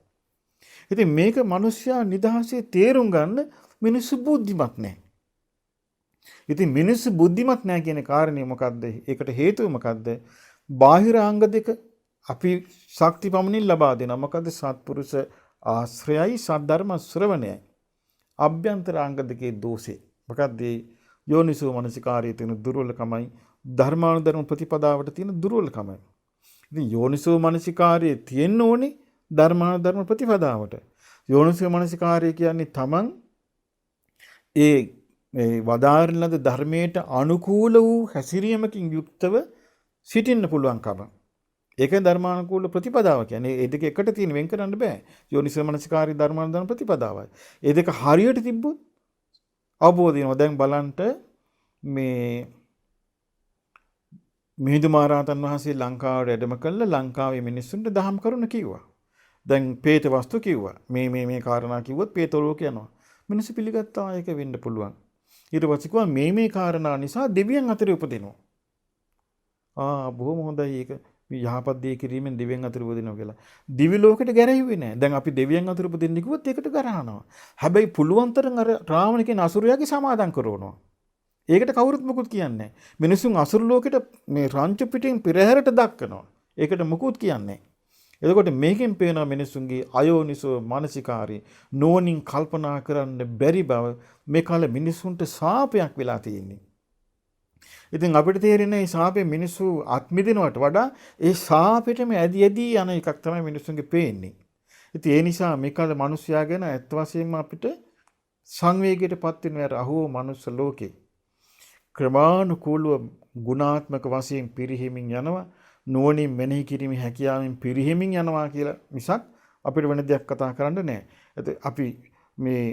ඉතින් මේක මිනිස්සයා නිදහසේ තේරුම් ගන්න මිනිස්සු බුද්ධිමත් නැහැ. ඉතින් මිනිස්සු බුද්ධිමත් නැහැ කියන කාරණේ මොකද්ද? ඒකට හේතුව මොකද්ද? බාහිර අංග දෙක අපි ශක්ති පමණින් ලබා දෙනවා. මොකද්ද? සත්පුරුෂ ආශ්‍රයයි සද්ධර්ම ශ්‍රවණයයි. අභ්‍යන්තර අංග දෙකේ දෝෂේ. මොකද්ද? යෝනිසෝ මනසිකාරයේ තියෙන දුර්වලකමයි ධර්මානුධර්ම ප්‍රතිපදාවට තියෙන දුර්වලකමයි. ඉතින් යෝනිසෝ මනසිකාරයේ තියෙන්න ඕනේ ධර්මානුධර්ම ප්‍රතිපදාවට. යෝනිසෝ මනසිකාරය කියන්නේ තමන් ඒ වදාරන ලද ධර්මයට අනුකූල වූ හැසිරීමකින් යුක්තව සිටින්න පුළුවන්කම. ඒක ධර්මානුකූල ප්‍රතිපදාව කියන්නේ. ඒ දෙක එකට තියෙන වෙන් කරන්න බෑ. යෝනිසෝ මනසිකාරය ධර්මානුධර්ම ප්‍රතිපදාවයි. ඒ දෙක හරියට තිබ්බොත් අවබෝධ වෙනවා. දැන් බලන්න මේ මිහිඳු මහරහතන් වහන්සේ ලංකාවට වැඩම කළා. ලංකාවේ මිනිස්සුන්ට දහම් කරුණ කිව්වා. දැන් പ്രേත වස්තු කිව්වා. මේ කාරණා කිව්වොත් പ്രേතලෝක යනවා. මිනිස්සු පිළිගත්තා ඒක වෙන්න පුළුවන්. ඊට පස්සේ කිව්වා මේ කාරණා නිසා දෙවියන් අතරේ උපදිනවා. බොහොම හොඳයි ඒක. යහපත් දේ කිරීමෙන් දෙවියන් අතර උපදිනවා කියලා. දිවි ලෝකෙට ගැරෙන්නේ නැහැ. දැන් අපි දෙවියන් අතර උපදින්න කිව්වොත් ඒකට ගරහනවා. හැබැයි පුළුවන් තරම් අර රාවණ කියන අසුරයාගේ සමාදම් කරනවා. ඒකට කවුරුත් මොකුත් කියන්නේ නැහැ. මිනිසුන් අසුර ලෝකෙට මේ රංචු පිටින් පෙරහැරට දක්වනවා. ඒකට මොකුත් කියන්නේ නැහැ. එතකොට මේකෙන් පේනවා මිනිසුන්ගේ අයෝනිසෝ මානසිකාරී නෝනින් කල්පනා කරන්න බැරි බව මේ කාලේ මිනිසුන්ට සාපයක් වෙලා තියෙන්නේ. ඉතින් අපිට තේරෙන්නේ මේ සාපේ මිනිස්සු අත්මිදිනවට වඩා ඒ සාපෙටම ඇදී යන එකක් තමයි මිනිස්සුන්ගේ පේන්නේ. ඉතින් ඒ නිසා මේ කාලේ මිනිස්සයා ගැන ඇත්ත වශයෙන්ම අපිට සංවේගයටපත් වෙන අහෝ මනුස්ස ලෝකේ ක්‍රමානුකූලව ගුණාත්මක වශයෙන් පිරිහීමින් යනවා. නුවණින් මෙනෙහි කිරීමේ හැකියාවෙන් පිරිහීමින් යනවා කියලා මිසක් අපිට වෙන දෙයක් කතා කරන්න නැහැ. අපි මේ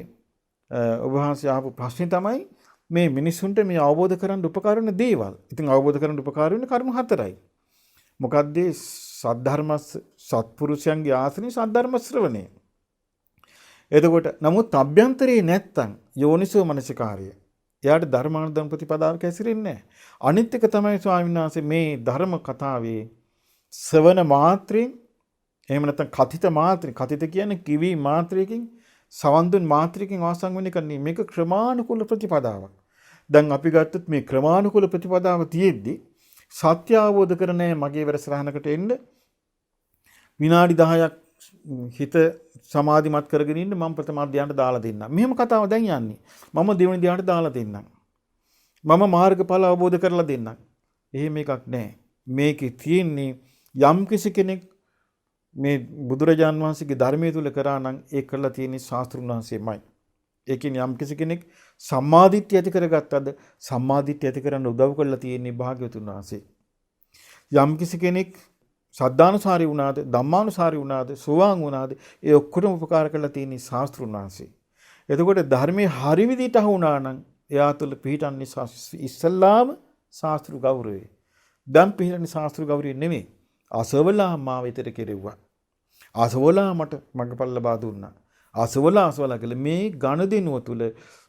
ඔබ වහන්සේ අහපු ප්‍රශ්නේ තමයි මේ මිනිසුන්ට මේ අවබෝධ කරගන්න උපකාර වෙන දේවල්. ඉතින් අවබෝධ කරගන්න උපකාර වෙන කර්ම හතරයි. මොකද්ද? සද්ධර්ම සත්පුරුෂයන්ගේ ආශ්‍රේ සද්ධර්ම ශ්‍රවණය. එතකොට නමුත් අභ්‍යන්තරේ නැත්තම් යෝනිසෝ මනසිකාරය. එයාට ධර්මානුධර්ම ප්‍රතිපදාවක හැසිරෙන්නේ නැහැ. අනිත් එක තමයි ස්වාමීන් වහන්සේ මේ ධර්ම කතාවේ ශ්‍රවණ මාත්‍රයෙන් එහෙම නැත්නම් කථිත මාත්‍රයෙන්, කථිත කියන්නේ කිවි මාත්‍රයකින් සවන්දුන් මාත්‍රයකින් වාසං වෙන එක මේක ක්‍රමානුකූල ප්‍රතිපදාවක්. දැන් අපි ගත්තොත් මේ ක්‍රමානුකූල ප්‍රතිපදාව තියෙද්දි සත්‍ය අවබෝධ කරන්නේ මගේ වැඩසටහනකට එන්න විනාඩි 10ක් හිත සමාධිමත් කරගෙන ඉන්න මම ප්‍රථම ධ්‍යානට දාලා දෙන්නම්. මෙහෙම කතාව දැන් යන්නේ. මම දෙවෙනි ධ්‍යානට දාලා දෙන්නම්. මම මාර්ගඵල අවබෝධ කරලා දෙන්නම්. එහෙම එකක් නැහැ. මේකේ තියෙන්නේ යම් කිසි කෙනෙක් මේ බුදුරජාන් වහන්සේගේ ධර්මයේ තුල කරා නම් ඒ කරලා තියෙන්නේ ශාස්ත්‍රුන් වහන්සේමයි. ඒ කියන්නේ යම් කෙනෙක් සම්මාදිට්ඨිය ඇති කරගත්තද සම්මාදිට්ඨිය ඇති කරන්න උදව් කරලා තියෙන්නේ භාග්‍යවතුන් වහන්සේ. යම් කෙනෙක් සද්ධානුසාරී වුණාද ධම්මානුසාරී වුණාද සෝවාන් වුණාද ඒ ඔක්කොටම උපකාර කරලා තියෙන්නේ ශාස්ත්‍රුන් වහන්සේ. එතකොට ධර්මයේ හරි විදිහට අහු වුණා නම් එයා තුළ පිහිටන්නේ ඉස්සල්ලාම ශාස්ත්‍රු ගෞරවය. දැන් පිහිටන්නේ ශාස්ත්‍රු ගෞරවය නෙමෙයි. අසවලා මාව ඊතර කෙරෙව්වා. අසවලා මට මඟපල් ලබා දුන්නා. අසවලා කියලා මේ ඝනදිනුව තුළ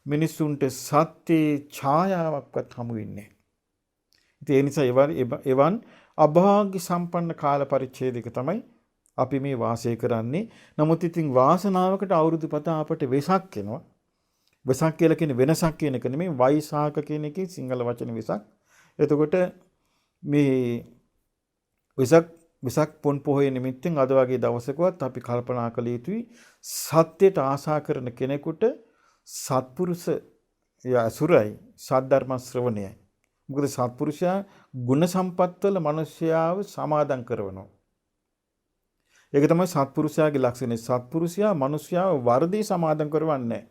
මිනිසුන්ට සත්‍යයේ ඡායාවක්වත් හමු වෙන්නේ නැහැ. ඒ නිසා එවන් අභාග්‍ය සම්පන්න කාල පරිච්ඡේදයක තමයි අපි මේ වාසය කරන්නේ. නමුත් ඉතින් වාසනාවකට අවුරුදු පතා අපට වෙසක් එනවා. වෙසක් කියලා කියන්නේ වෙනසක් කියන එක නෙමෙයි වෛසාඛ කියන එකේ සිංහල වචන වෙසක්. එතකොට මේ වෙසක් පොන් පොහොය නිමිත්තෙන් අද වගේ දවසකවත් අපි කල්පනා කළ යුතුයි සත්‍යයට ආශා කරන කෙනෙකුට සත්පුරුෂ අසුරයි සද්ධර්ම ශ්‍රවණයයි. මොකද සත්පුරුෂයා ගුණ සම්පත්වල මිනිස්යාව සමාදම් කරනවා. ඒක තමයි සත්පුරුෂයාගේ ලක්ෂණය. සත්පුරුෂයා මිනිස්යාව වරදී සමාදම් කරවන්නේ නැහැ.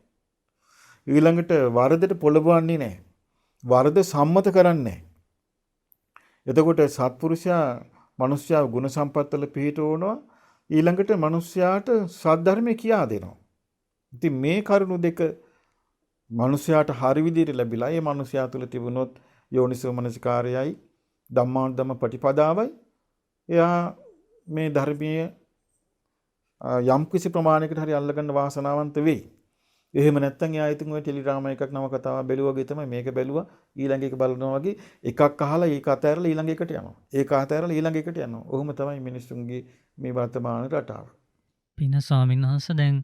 ඊළඟට වරදට පොළඹවන්නේ නැහැ. වරද සම්මත කරන්නේ නැහැ. එතකොට සත්පුරුෂයා මිනිස්යාව ගුණ සම්පත්වල පිහිටවනවා. ඊළඟට මිනිස්යාට සද්ධර්මය කියා දෙනවා. ඉතින් මේ කරුණු දෙක මිනිස්යාට හරි විදිහට ලැබිලා ඒ මිනිස්යා තුළ තිබුණොත් යෝනිසෝ මනසිකාරයයි ධම්මානුධම්ම ප්‍රතිපදාවයි එයා මේ ධර්මයේ යම් කිසි ප්‍රමාණයකට හරි අල්ලගන්න වාසනාවන්ත වෙයි. එහෙම නැත්නම් එයා ඉතින් ඔය ටෙලිග්‍රාම එකක් නව කතාවක් බැලුවා වගේ තමයි මේක බැලුවා ඊළඟ එක බලනවා වගේ එකක් අහලා ඒක අතහැරලා ඊළඟ එකට යනවා. ඒක අතහැරලා ඊළඟ එකට යනවා. ඔහොම තමයි මිනිස්සුන්ගේ මේ වර්තමාන රටාව. පින ස්වාමීන් වහන්සේ දැන්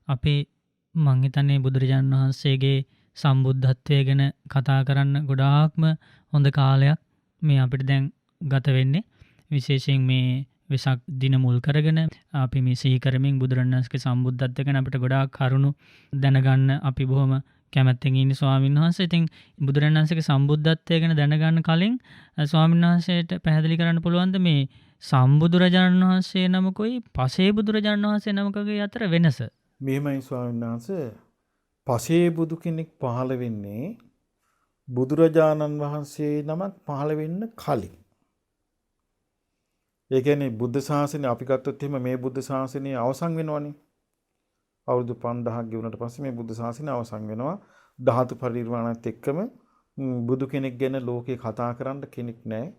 අපි මං හිතන්නේ බුදුරජාණන් වහන්සේගේ සම්බුද්ධත්වය ගැන කතා කරන්න ගොඩාක්ම හොඳ කාලයක් මේ අපිට දැන් ගත වෙන්නේ. විශේෂයෙන් මේ වෙසක් දින මුල් කරගෙන අපි මේ සිහි කරමින් බුදුරජාණන් වහන්සේගේ සම්බුද්ධත්වය ගැන අපිට ගොඩාක් කරුණු දැනගන්න අපි බොහොම කැමැත්තෙන් ඉන්නේ ස්වාමීන් වහන්සේ. ඉතින් බුදුරජාණන් වහන්සේගේ සම්බුද්ධත්වය ගැන දැනගන්න කලින් ස්වාමීන් වහන්සේට පැහැදිලි කරන්න පුළුවන්ද මේ සම්බුදුරජාණන් වහන්සේ නමකුයි පසේ බුදුරජාණන් වහන්සේ නමකගේ අතර වෙනස? මෙහෙමයි ස්වාමීන් වහන්සේ. පසේ බුදු කෙනෙක් පහළ වෙන්නේ බුදුරජාණන් වහන්සේ නමක් පහළ වෙන්න කලින්. ඒ කියන්නේ බුද්ධ ශාසනය අපි ගත්තොත් එහෙම මේ බුද්ධ ශාසනය අවසන් වෙනවනේ. අවුරුදු 5000ක් ගෙවුනට පස්සේ මේ බුද්ධ ශාසනය අවසන් වෙනවා. ධාතු පරිනිර්වාණයත් එක්කම බුදු කෙනෙක් ගැන ලෝකේ කතා කරන්න කෙනෙක් නැහැ.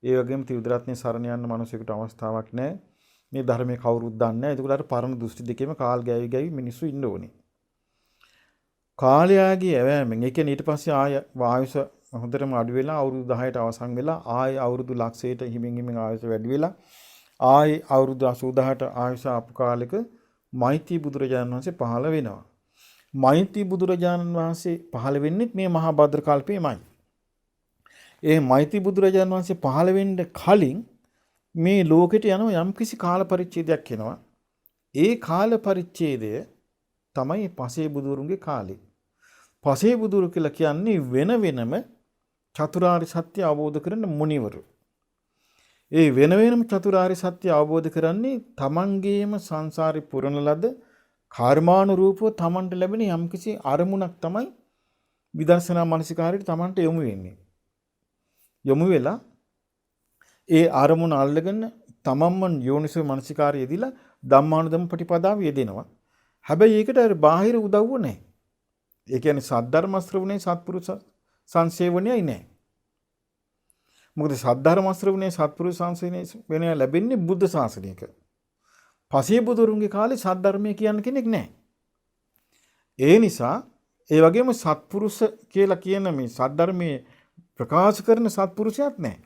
ඒ වගේම ත්‍රිවිධ සරණ යන්න මිනිසෙකුට අවස්ථාවක් නැහැ. මේ ධර්මයේ කවුරුත් දන්නේ නැහැ. ඒකවලට පරණ දෘෂ්ටි දෙකේම කාල් ගෑවි මිනිස්සු ඉන්න ඕනේ. කාලයාගේ ඇවෑමෙන් ඒ කියන්නේ ඊට පස්සේ ආය ආයුෂ හොඳටම අඩු වෙලා අවුරුදු 10ට අවසන් වෙලා ආය අවුරුදු ලක්ෂයට හිමින් ආයුෂ වැඩි වෙලා ආය අවුරුදු 80000ට ආයුෂ ආපු කාලෙක මෛත්‍රී බුදුරජාණන් වහන්සේ පහළ වෙනවා. මෛත්‍රී බුදුරජාණන් වහන්සේ පහළ වෙන්නේ මේ මහා භද්‍ර කල්පයේමයි. ඒ මෛත්‍රී බුදුරජාණන් වහන්සේ පහළ වෙන්න කලින් මේ ලෝකෙට යන යම් කිසි කාල පරිච්ඡේදයක් එනවා. ඒ කාල පරිච්ඡේදය තමයි පසේ බුදුරුන්ගේ කාලේ. පසේ බුදුරු කියලා කියන්නේ වෙන වෙනම චතුරාර්ය සත්‍ය අවබෝධ කරන මුනිවරු. ඒ වෙන වෙනම චතුරාර්ය සත්‍ය අවබෝධ කරන්නේ තමන්ගේම සංසාරේ පුරන ලද කර්මානුරූපව තමන්ට ලැබෙන යම්කිසි අරමුණක් තමයි විදර්ශනා මානසිකාරයට තමන්ට යොමු වෙන්නේ. යොමු වෙලා ඒ අරමුණ අල්ලගෙන තමන්ම යෝනිසෝ මානසිකාරය යෙදিলা ධම්මානුධම්ම ප්‍රතිපදාව යෙදෙනවා. හැබැයි ඒකට බාහිර උදව්ව නැහැ. ඒ කියන්නේ සද්ධර්ම ශ්‍රවණේ සත්පුරුෂ සංසේවණයයි නැහැ. මොකද සද්ධර්ම ශ්‍රවණේ සත්පුරුෂ සංසේවණය ලැබෙන්නේ බුද්ධ ශාසනයක. පසේ බුදුරුන්ගේ කාලේ සද්ධර්මය කියන කෙනෙක් නැහැ. ඒ නිසා ඒ වගේම සත්පුරුෂ කියලා කියන මේ සද්ධර්මයේ ප්‍රකාශ කරන සත්පුරුෂයත් නැහැ.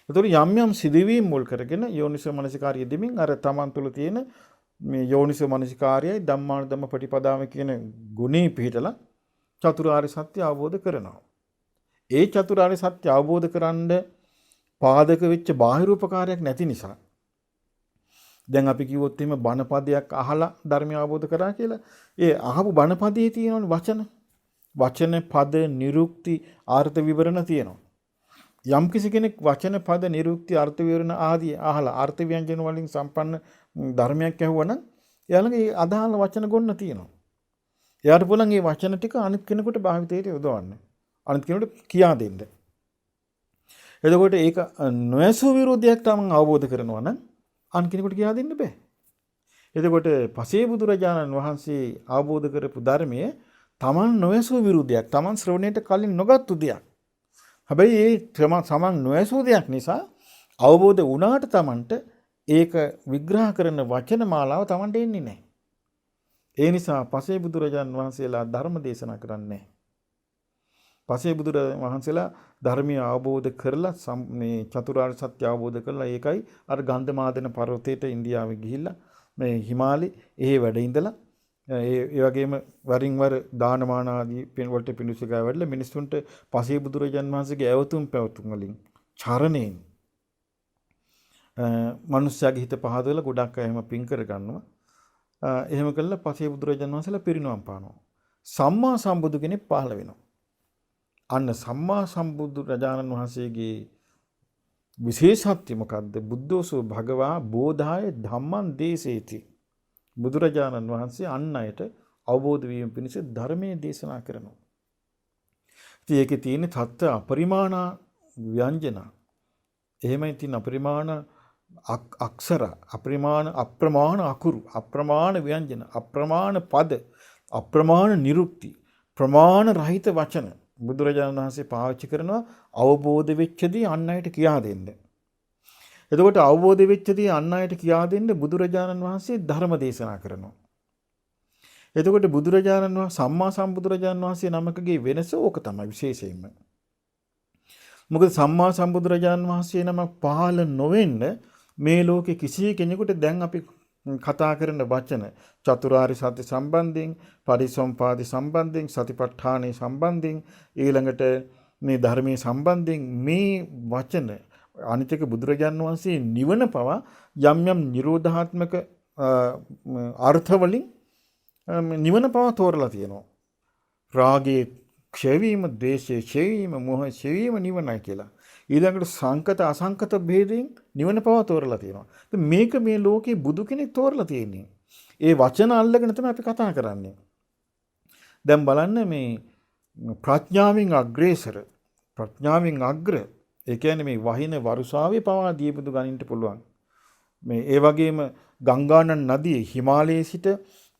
ඒතකොට යම් යම් සිදුවීම් මුල් කරගෙන යෝනිසෝ මනසිකාරය දෙමින් අර තමන් තුළ තියෙන මේ යෝනිසෝ මනසිකාරයයි ධම්මානුධම්ම ප්‍රතිපදාව කියන ගුණේ පිහිටලා චතුරාර්ය සත්‍ය අවබෝධ කරනවා. ඒ චතුරාර්ය සත්‍ය අවබෝධ කරන්න පාදක වෙච්ච බාහිර උපකාරයක් නැති නිසා දැන් අපි කිව්වොත් එහෙම බණපදයක් අහලා ධර්මය අවබෝධ කරා කියලා ඒ අහපු බණපදයේ තියෙන වචන පද නිරුක්ති අර්ථ විවරණ තියෙනවා. යම් කිසි කෙනෙක් වචන පද නිරුක්ති අර්ථ විවරණ ආදී අහලා අර්ථ ව්‍යංජන වලින් සම්පන්න ධර්මයක් ඇහුවනම් එයාලගේ අදාළ වචන ගොන්න තියෙනවා. එයාට පුළුවන් මේ වචන ටික අනිත් කෙනෙකුට භාවිතයට යොදවන්න. අනිත් කෙනෙකුට කියා දෙන්න. එතකොට ඒක නොයසු විරුද්ධයක් තමන් අවබෝධ කරනවා නම් අන් කෙනෙකුට කියා දෙන්න බෑ. එතකොට පසේ බුදුරජාණන් වහන්සේ අවබෝධ කරපු ධර්මයේ තමන් නොයසු විරුද්ධයක්, තමන් ශ්‍රවණයට කලින් නොගත්තු දෙයක්. හැබැයි ඒ තමන් නොයසු දෙයක් නිසා අවබෝධ වුණාට තමන්ට ඒක විග්‍රහ කරන වචන මාලාව තමන්ට එන්නේ නැහැ. ඒ නිසා පසේ බුදුරජාණන් වහන්සේලා ධර්ම දේශනා කරන්නේ නැහැ. පසේ බුදුරජාණන් වහන්සේලා ධර්මීය අවබෝධ කරලා මේ චතුරාර්ය සත්‍ය අවබෝධ කරලා ඒකයි අර ගන්ධමාදන පර්වතයට ඉන්දියාවේ ගිහිල්ලා මේ හිමාලි එහෙ වැඩ ඉඳලා ඒ වගේම වරින් වර දානමාන ආදී වලට පිණිසගා වැඩලා මිනිස්සුන්ට පසේ බුදුරජාණන් වහන්සේගේ ඇවතුම් පැවතුම් වලින් චරණයෙන් මනුස්සයාගේ හිත පහදවලා ගොඩක් අය එහෙම පින් කර ගන්නවා. එහෙම කළා පසේ බුදුරජාණන් වහන්සේලා පිරිනවම් පානවා. සම්මා සම්බුදු කෙනෙක් පහළ වෙනවා. අන්න සම්මා සම්බුදු රජාණන් වහන්සේගේ විශේෂත්වය මොකද්ද? බුද්ධෝසෝ භගවා බෝධාය ධම්මං දේශේති. බුදුරජාණන් වහන්සේ අන් අයට අවබෝධ වීම පිණිස ධර්මයේ දේශනා කරනවා. ඉතින් ඒකේ තියෙන තත්ත්ව අපරිමාණ ව්‍යංජන. එහෙමයි තියෙන අපරිමාණ අක්ෂර, අප්‍රමාණ අකුරු, අප්‍රමාණ ව්‍යංජන, අප්‍රමාණ පද, අප්‍රමාණ නිරුක්ති, ප්‍රමාණ රහිත වචන බුදුරජාණන් වහන්සේ පාවිච්චි කරනවා අවබෝධ වෙච්ච දේ අන් අයට කියා දෙන්න. එතකොට අවබෝධ වෙච්ච දේ අන් අයට කියා දෙන්න බුදුරජාණන් වහන්සේ ධර්ම දේශනා කරනවා. එතකොට බුදුරජාණන් වහන්සේ සම්මා සම්බුදුරජාණන් වහන්සේ නමකගේ වෙනස ඕක තමයි විශේෂයෙන්ම. මොකද සම්මා සම්බුදුරජාණන් වහන්සේ නමක් පහළ නොවෙන්න මේ ලෝකේ කිසි කෙනෙකුට දැන් අපි කතා කරන වචන චතුරාර්ය සත්‍ය සම්බන්ධයෙන්, පරිසම්පාදි සම්බන්ධයෙන්, සතිපට්ඨානෙ සම්බන්ධයෙන්, ඊළඟට මේ ධර්මයේ සම්බන්ධයෙන් මේ වචන අනිතික බුදුරජාණන් වහන්සේ නිවන පවා යම් යම් නිරෝධාත්මක අර්ථ වලින් නිවන පවා තෝරලා තියෙනවා. රාගයේ ක්ෂය වීම, ද්වේෂයේ ක්ෂය වීම, මෝහයේ ක්ෂය වීම නිවනයි කියලා. ඊළඟට සංකත අසංකත භේදයෙන් නිවන පවා තෝරලා තියෙනවා. මේක මේ ලෝකේ බුදු කෙනෙක් තෝරලා තියෙන්නේ. ඒ වචන අල්ලගෙන තමයි අපි කතා කරන්නේ. දැන් බලන්න මේ ප්‍රඥාවෙන් අග්‍රේසර, ප්‍රඥාවෙන් අග්‍ර. ඒ කියන්නේ මේ වහින වරුසාවේ පවා දීපුදු ගනින්න පුළුවන්. මේ ඒ වගේම ගංගානන් නදියේ හිමාලයේ සිට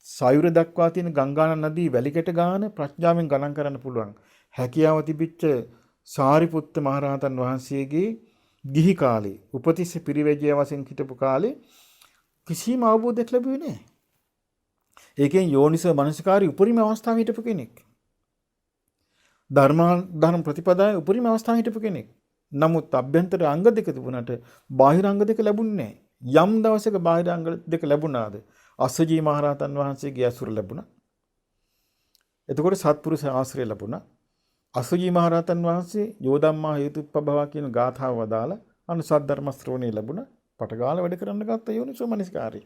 සයුර දක්වා තියෙන ගංගානන් නදී වැලිකැට ගාන ප්‍රඥාවෙන් ගණන් කරන්න පුළුවන්. හැකියාව තිබිච්ච සාරිපුත්ත මහරහතන් වහන්සේගේ ගිහි කාලේ උපතිස්ස පිරිවැජිය වශයෙන් හිටපු කාලේ කිසිම අවබෝධයක් ලැබුවේ නැහැ. ඒකෙන් යෝනිසෝ මනසිකාරී උපරිම අවස්ථාවේ හිටපු කෙනෙක්. ධර්ම ප්‍රතිපදාවේ උපරිම අවස්ථාවේ හිටපු කෙනෙක්. නමුත් අභ්‍යන්තර අංග දෙක තිබුණාට බාහිර අංග දෙක ලැබුණේ නැහැ. යම් දවසක බාහිර අංග දෙක ලැබුණාද? අස්සජී මහරහතන් වහන්සේගේ ඇසුර ලැබුණා. එතකොට සත්පුරුෂ ආශ්‍රය ලැබුණා. අස්සජී මහරහතන් වහන්සේ යෝධම්මා හේතුප්පභවා කියන ගාථාව වදාලා අනුසත් ධර්ම ශ්‍රවණය ලැබුණා. පටගාල වැඩ කරන්න ගත්ත යෝනිසෝ මනසිකාරී.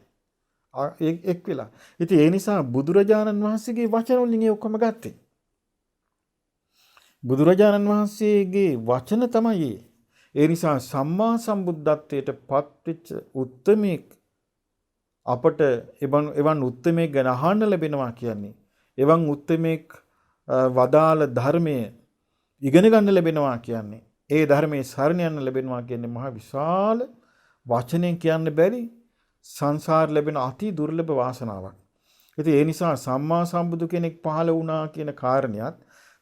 එක් වෙලා. ඉතින් ඒ නිසා බුදුරජාණන් වහන්සේගේ වචන වලින් ඒ ඔක්කොම ගත්තේ. බුදුරජාණන් වහන්සේගේ වචන තමයි. ඒ නිසා සම්මා සම්බුද්ධත්වයට පත්වෙච්ච උත්තමෙක් අපට එවන් උත්තමෙක් ගැන අහන්න ලැබෙනවා කියන්නේ. එවන් උත්තමෙක් වදාළ ධර්මයේ ඉගෙන ගන්න ලැබෙනවා කියන්නේ. ඒ ධර්මයේ සරණ යන්න ලැබෙනවා කියන්නේ මහ විශාල වචනෙන් කියන්න බැරි සංසාර ලැබෙන අති දුර්ලභ වාසනාවක්. ඉතින් ඒ නිසා සම්මා සම්බුදු කෙනෙක් පහළ වුණා කියන කාරණියත්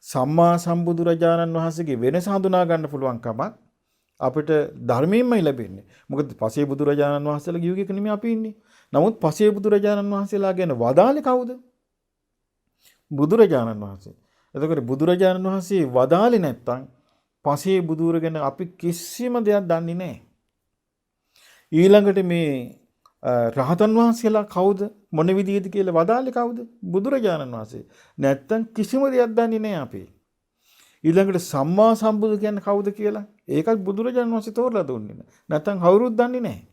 සම්මා සම්බුදු රජාණන් වහන්සේගේ වෙනස හඳුනා ගන්න පුළුවන් කමක් අපිට ධර්මයෙන්මයි ලැබෙන්නේ. මොකද පසේ බුදු රජාණන් වහන්සේලා ගියුගේ නෙමෙයි අපි ඉන්නේ. නමුත් පසේ බුදු රජාණන් වහන්සේලා ගැන වදාළේ කවුද? බුදුරජාණන් වහන්සේ. එතකොට බුදුරජාණන් වහන්සේ වදාළේ නැත්තම් පසේ බුදුර ගැන අපි කිසිම දෙයක් දන්නේ නැහැ. ඊළඟට මේ රහතන් වහන්සේලා කවුද මොන විදිහද කියලා වදාළේ කවුද? බුදුරජාණන් වහන්සේ. නැත්තම් කිසිම දෙයක් දන්නේ නැහැ අපි. ඊළඟට සම්මා සම්බුදු කියන්නේ කවුද කියලා ඒකත් බුදුරජාණන් වහන්සේ තෝරලා දුන්නේ නැහැ. නැත්තම් කවුරුත් දන්නේ නැහැ.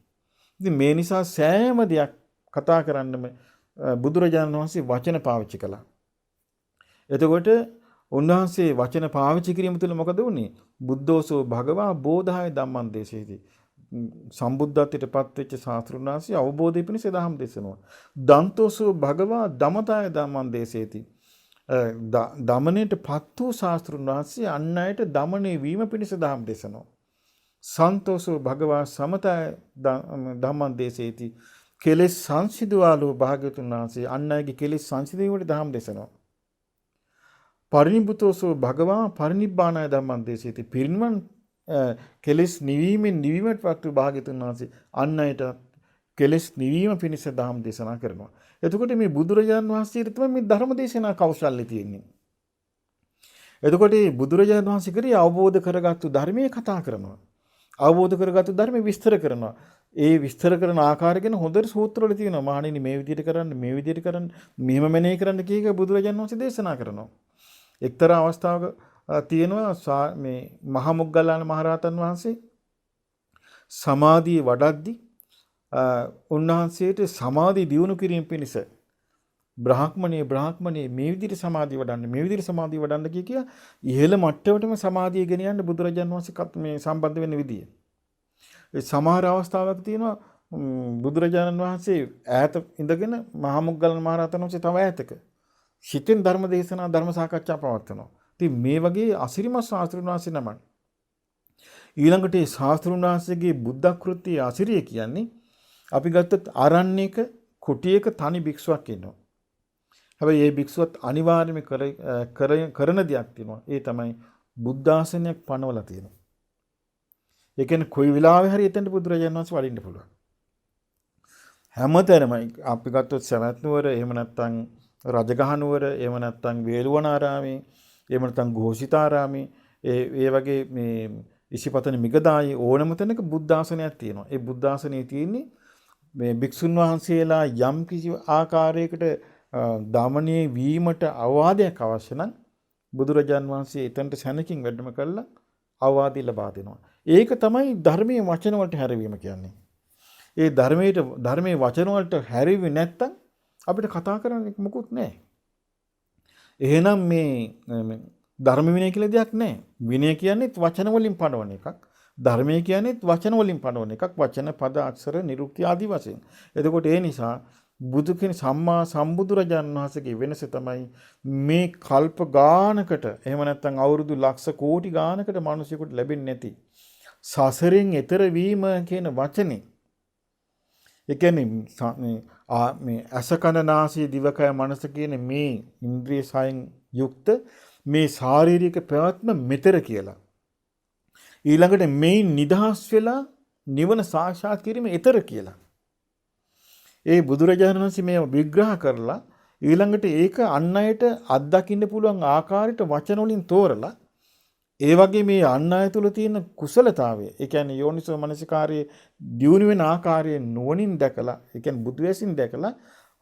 ඉතින් මේ නිසා සෑම දෙයක් කතා කරන්නම බුදුරජාණන් වහන්සේ වචන පාවිච්චි කළා. එතකොට උන්වහන්සේ වචන පාවිච්චි කිරීම තුළ මොකද වුනේ? බුද්ධෝසෝ භගවා බෝධාය ධම්මං දේශේති. සම්බුද්ධත්වයට පත්වෙච්ච ශාස්ත්‍රුණාසී අවබෝධය පිණිස දහම් දේශනවා. දන්තෝසෝ භගවා දමතාය ධම්මං දේශේති. දමණයට පත් වූ ශාස්ත්‍රුන් වහන්සේ අන් අයට දමණය වීම පිණිස දහම් දේශනවා. සන්තෝෂෝ භගවා සමතය ධම්මං දේශේති. කෙලෙස් සංසිඳුවාලෝ භාග්‍යවතුන් වහන්සේ අන් අයගේ කෙලෙස් සංසිඳීමට දහම් දේශනවා. පරිනිබ්බුතෝසෝ භගවා පරිනිබ්බානාය ධම්මං දේශේති. පිරිනිවන් කෙලෙස් නිවීමෙන් නිවීමටපත් වූ භාග්‍යවතුන් වහන්සේ අන් අයට කෙලෙස් නිවීම පිණිස දහම් දේශනා කරනවා. එතකොට මේ බුදුරජාණන් වහන්සේට තමයි මේ ධර්ම දේශනා කෞශල්‍ය තියෙන්නේ. එතකොට මේ බුදුරජාණන් වහන්සේ කරේ අවබෝධ කරගත්තු ධර්මයේ කතා කරනවා. අවබෝධ කරගත්තු ධර්මයේ විස්තර කරනවා. ඒ විස්තර කරන ආකාරය ගැන හොඳට සූත්‍රවල තියෙනවා. මහණෙනි මේ විදිහට කරන්න, මේ විදිහට කරන්න, මෙහෙම මෙනෙහි කරන්න කීක බුදුරජාණන් වහන්සේ දේශනා කරනවා. එක්තරා අවස්ථාවක තියෙනවා මේ මහා මොග්ගල්ලාන මහරහතන් වහන්සේ සමාධිය වඩද්දී උන්වහන්සේට සමාධි දියුණු කිරීම පිණිස බ්‍රාහ්මණේ මේ විදිහට සමාධිය වඩන්න කිය ඉහළ මට්ටමටම සමාධිය ගෙන යන්න බුදුරජාණන් වහන්සේ මේ සම්බන්ධ වෙන විදිය. ඒ සමහර අවස්ථාවක් තියෙනවා බුදුරජාණන් වහන්සේ ඈත ඉඳගෙන මහා මොග්ගල්ලාන මහරහතන් වහන්සේ තව ඈතක සිතෙන් ධර්ම දේශනා ධර්ම සාකච්ඡා පවත්වනවා. ඉතින් මේ වගේ අසිරිමත් ශාස්ත්‍රඥ වහන්සේ නමක්. ඊළඟට ඒ ශාස්ත්‍රඥ වහන්සේගේ බුද්ධ කෘත්‍ය අසිරිය කියන්නේ අපි ගත්තත් ආරණ්‍යක කුටියක තනි භික්ෂුවක් ඉන්නවා. හැබැයි මේ භික්ෂුවත් අනිවාර්යයෙන්ම කරන දෙයක් තියෙනවා. ඒ තමයි බුද්ධාසනයක් පනවලා තියෙනවා. ඒ කියන්නේ කොයි වෙලාවෙ හරි එතනට බුදුරජාණන් වහන්සේ වඩින්න පුළුවන්. හැමතැනම අපි ගත්තොත් සවැත් නුවර, එහෙම නැත්නම් රජගහ නුවර, එහෙම නැත්නම් වේළුවනාරාමේ, එහෙම නැත්නම් ഘോഷිතාරාමේ, ඒ වගේ මේ ඉසිපතන මිගදායි ඕනම තැනක බුද්ධාසනයක් තියෙනවා. ඒ බුද්ධාසනයේ තියෙන්නේ මේ භික්ෂුන් වහන්සේලා යම් කිසි ආකාරයකට දමණය වීමට අවවාදයක් අවශ්‍ය නම් බුදුරජාන් වහන්සේ එතනට සැනකින් වැඩම කළා අවවාදී ලබා දෙනවා. ඒක තමයි ධර්මයේ වචන වලට හැරවීම කියන්නේ. ඒ ධර්මයේ වචන වලට හැරෙවි නැත්තම් අපිට කතා කරන්න මොකුත් නැහැ. එහෙනම් මේ ධර්ම විනය කියලා දෙයක් නැහැ. විනය කියන්නේ වචන වලින් පනවන එකක්. ධර්මය කියන්නේ වචන වලින් පනවන එකක්. වචන පද අක්ෂර නිරුක්ති ආදී වශයෙන්. එතකොට ඒ නිසා බුදු කෙනෙක් සම්මා සම්බුදුරජාණන් වහන්සේගේ වෙනස තමයි මේ කල්ප ගානකට එහෙම නැත්නම් අවුරුදු ලක්ෂ කෝටි ගානකට මිනිසෙකුට ලැබෙන්නේ නැති සසරෙන් එතර වීම කියන වචනේ. ඒ කියන්නේ මේ අසකන නාසය දිවකය මනස කියන මේ ඉන්ද්‍රිය සයන් යුක්ත මේ ශාරීරික පැවැත්ම මෙතර කියලා. ඊළඟට මේ නිදහස් වෙලා නිවන සාක්ෂාත් කිරීම ඊතර කියලා. ඒ බුදුරජාණන් වහන්සේ මේ විග්‍රහ කරලා ඊළඟට ඒක අන් අයට අත්දකින්න පුළුවන් ආකාරයට වචන වලින් තෝරලා ඒ වගේ මේ අන් අය තුල තියෙන කුසලතාවය, ඒ කියන්නේ යෝනිසෝ මනසිකාරයේ දියුණු වෙන ආකාරයේ නුවණින් දැකලා, ඒ කියන්නේ බුදු වැසින් දැකලා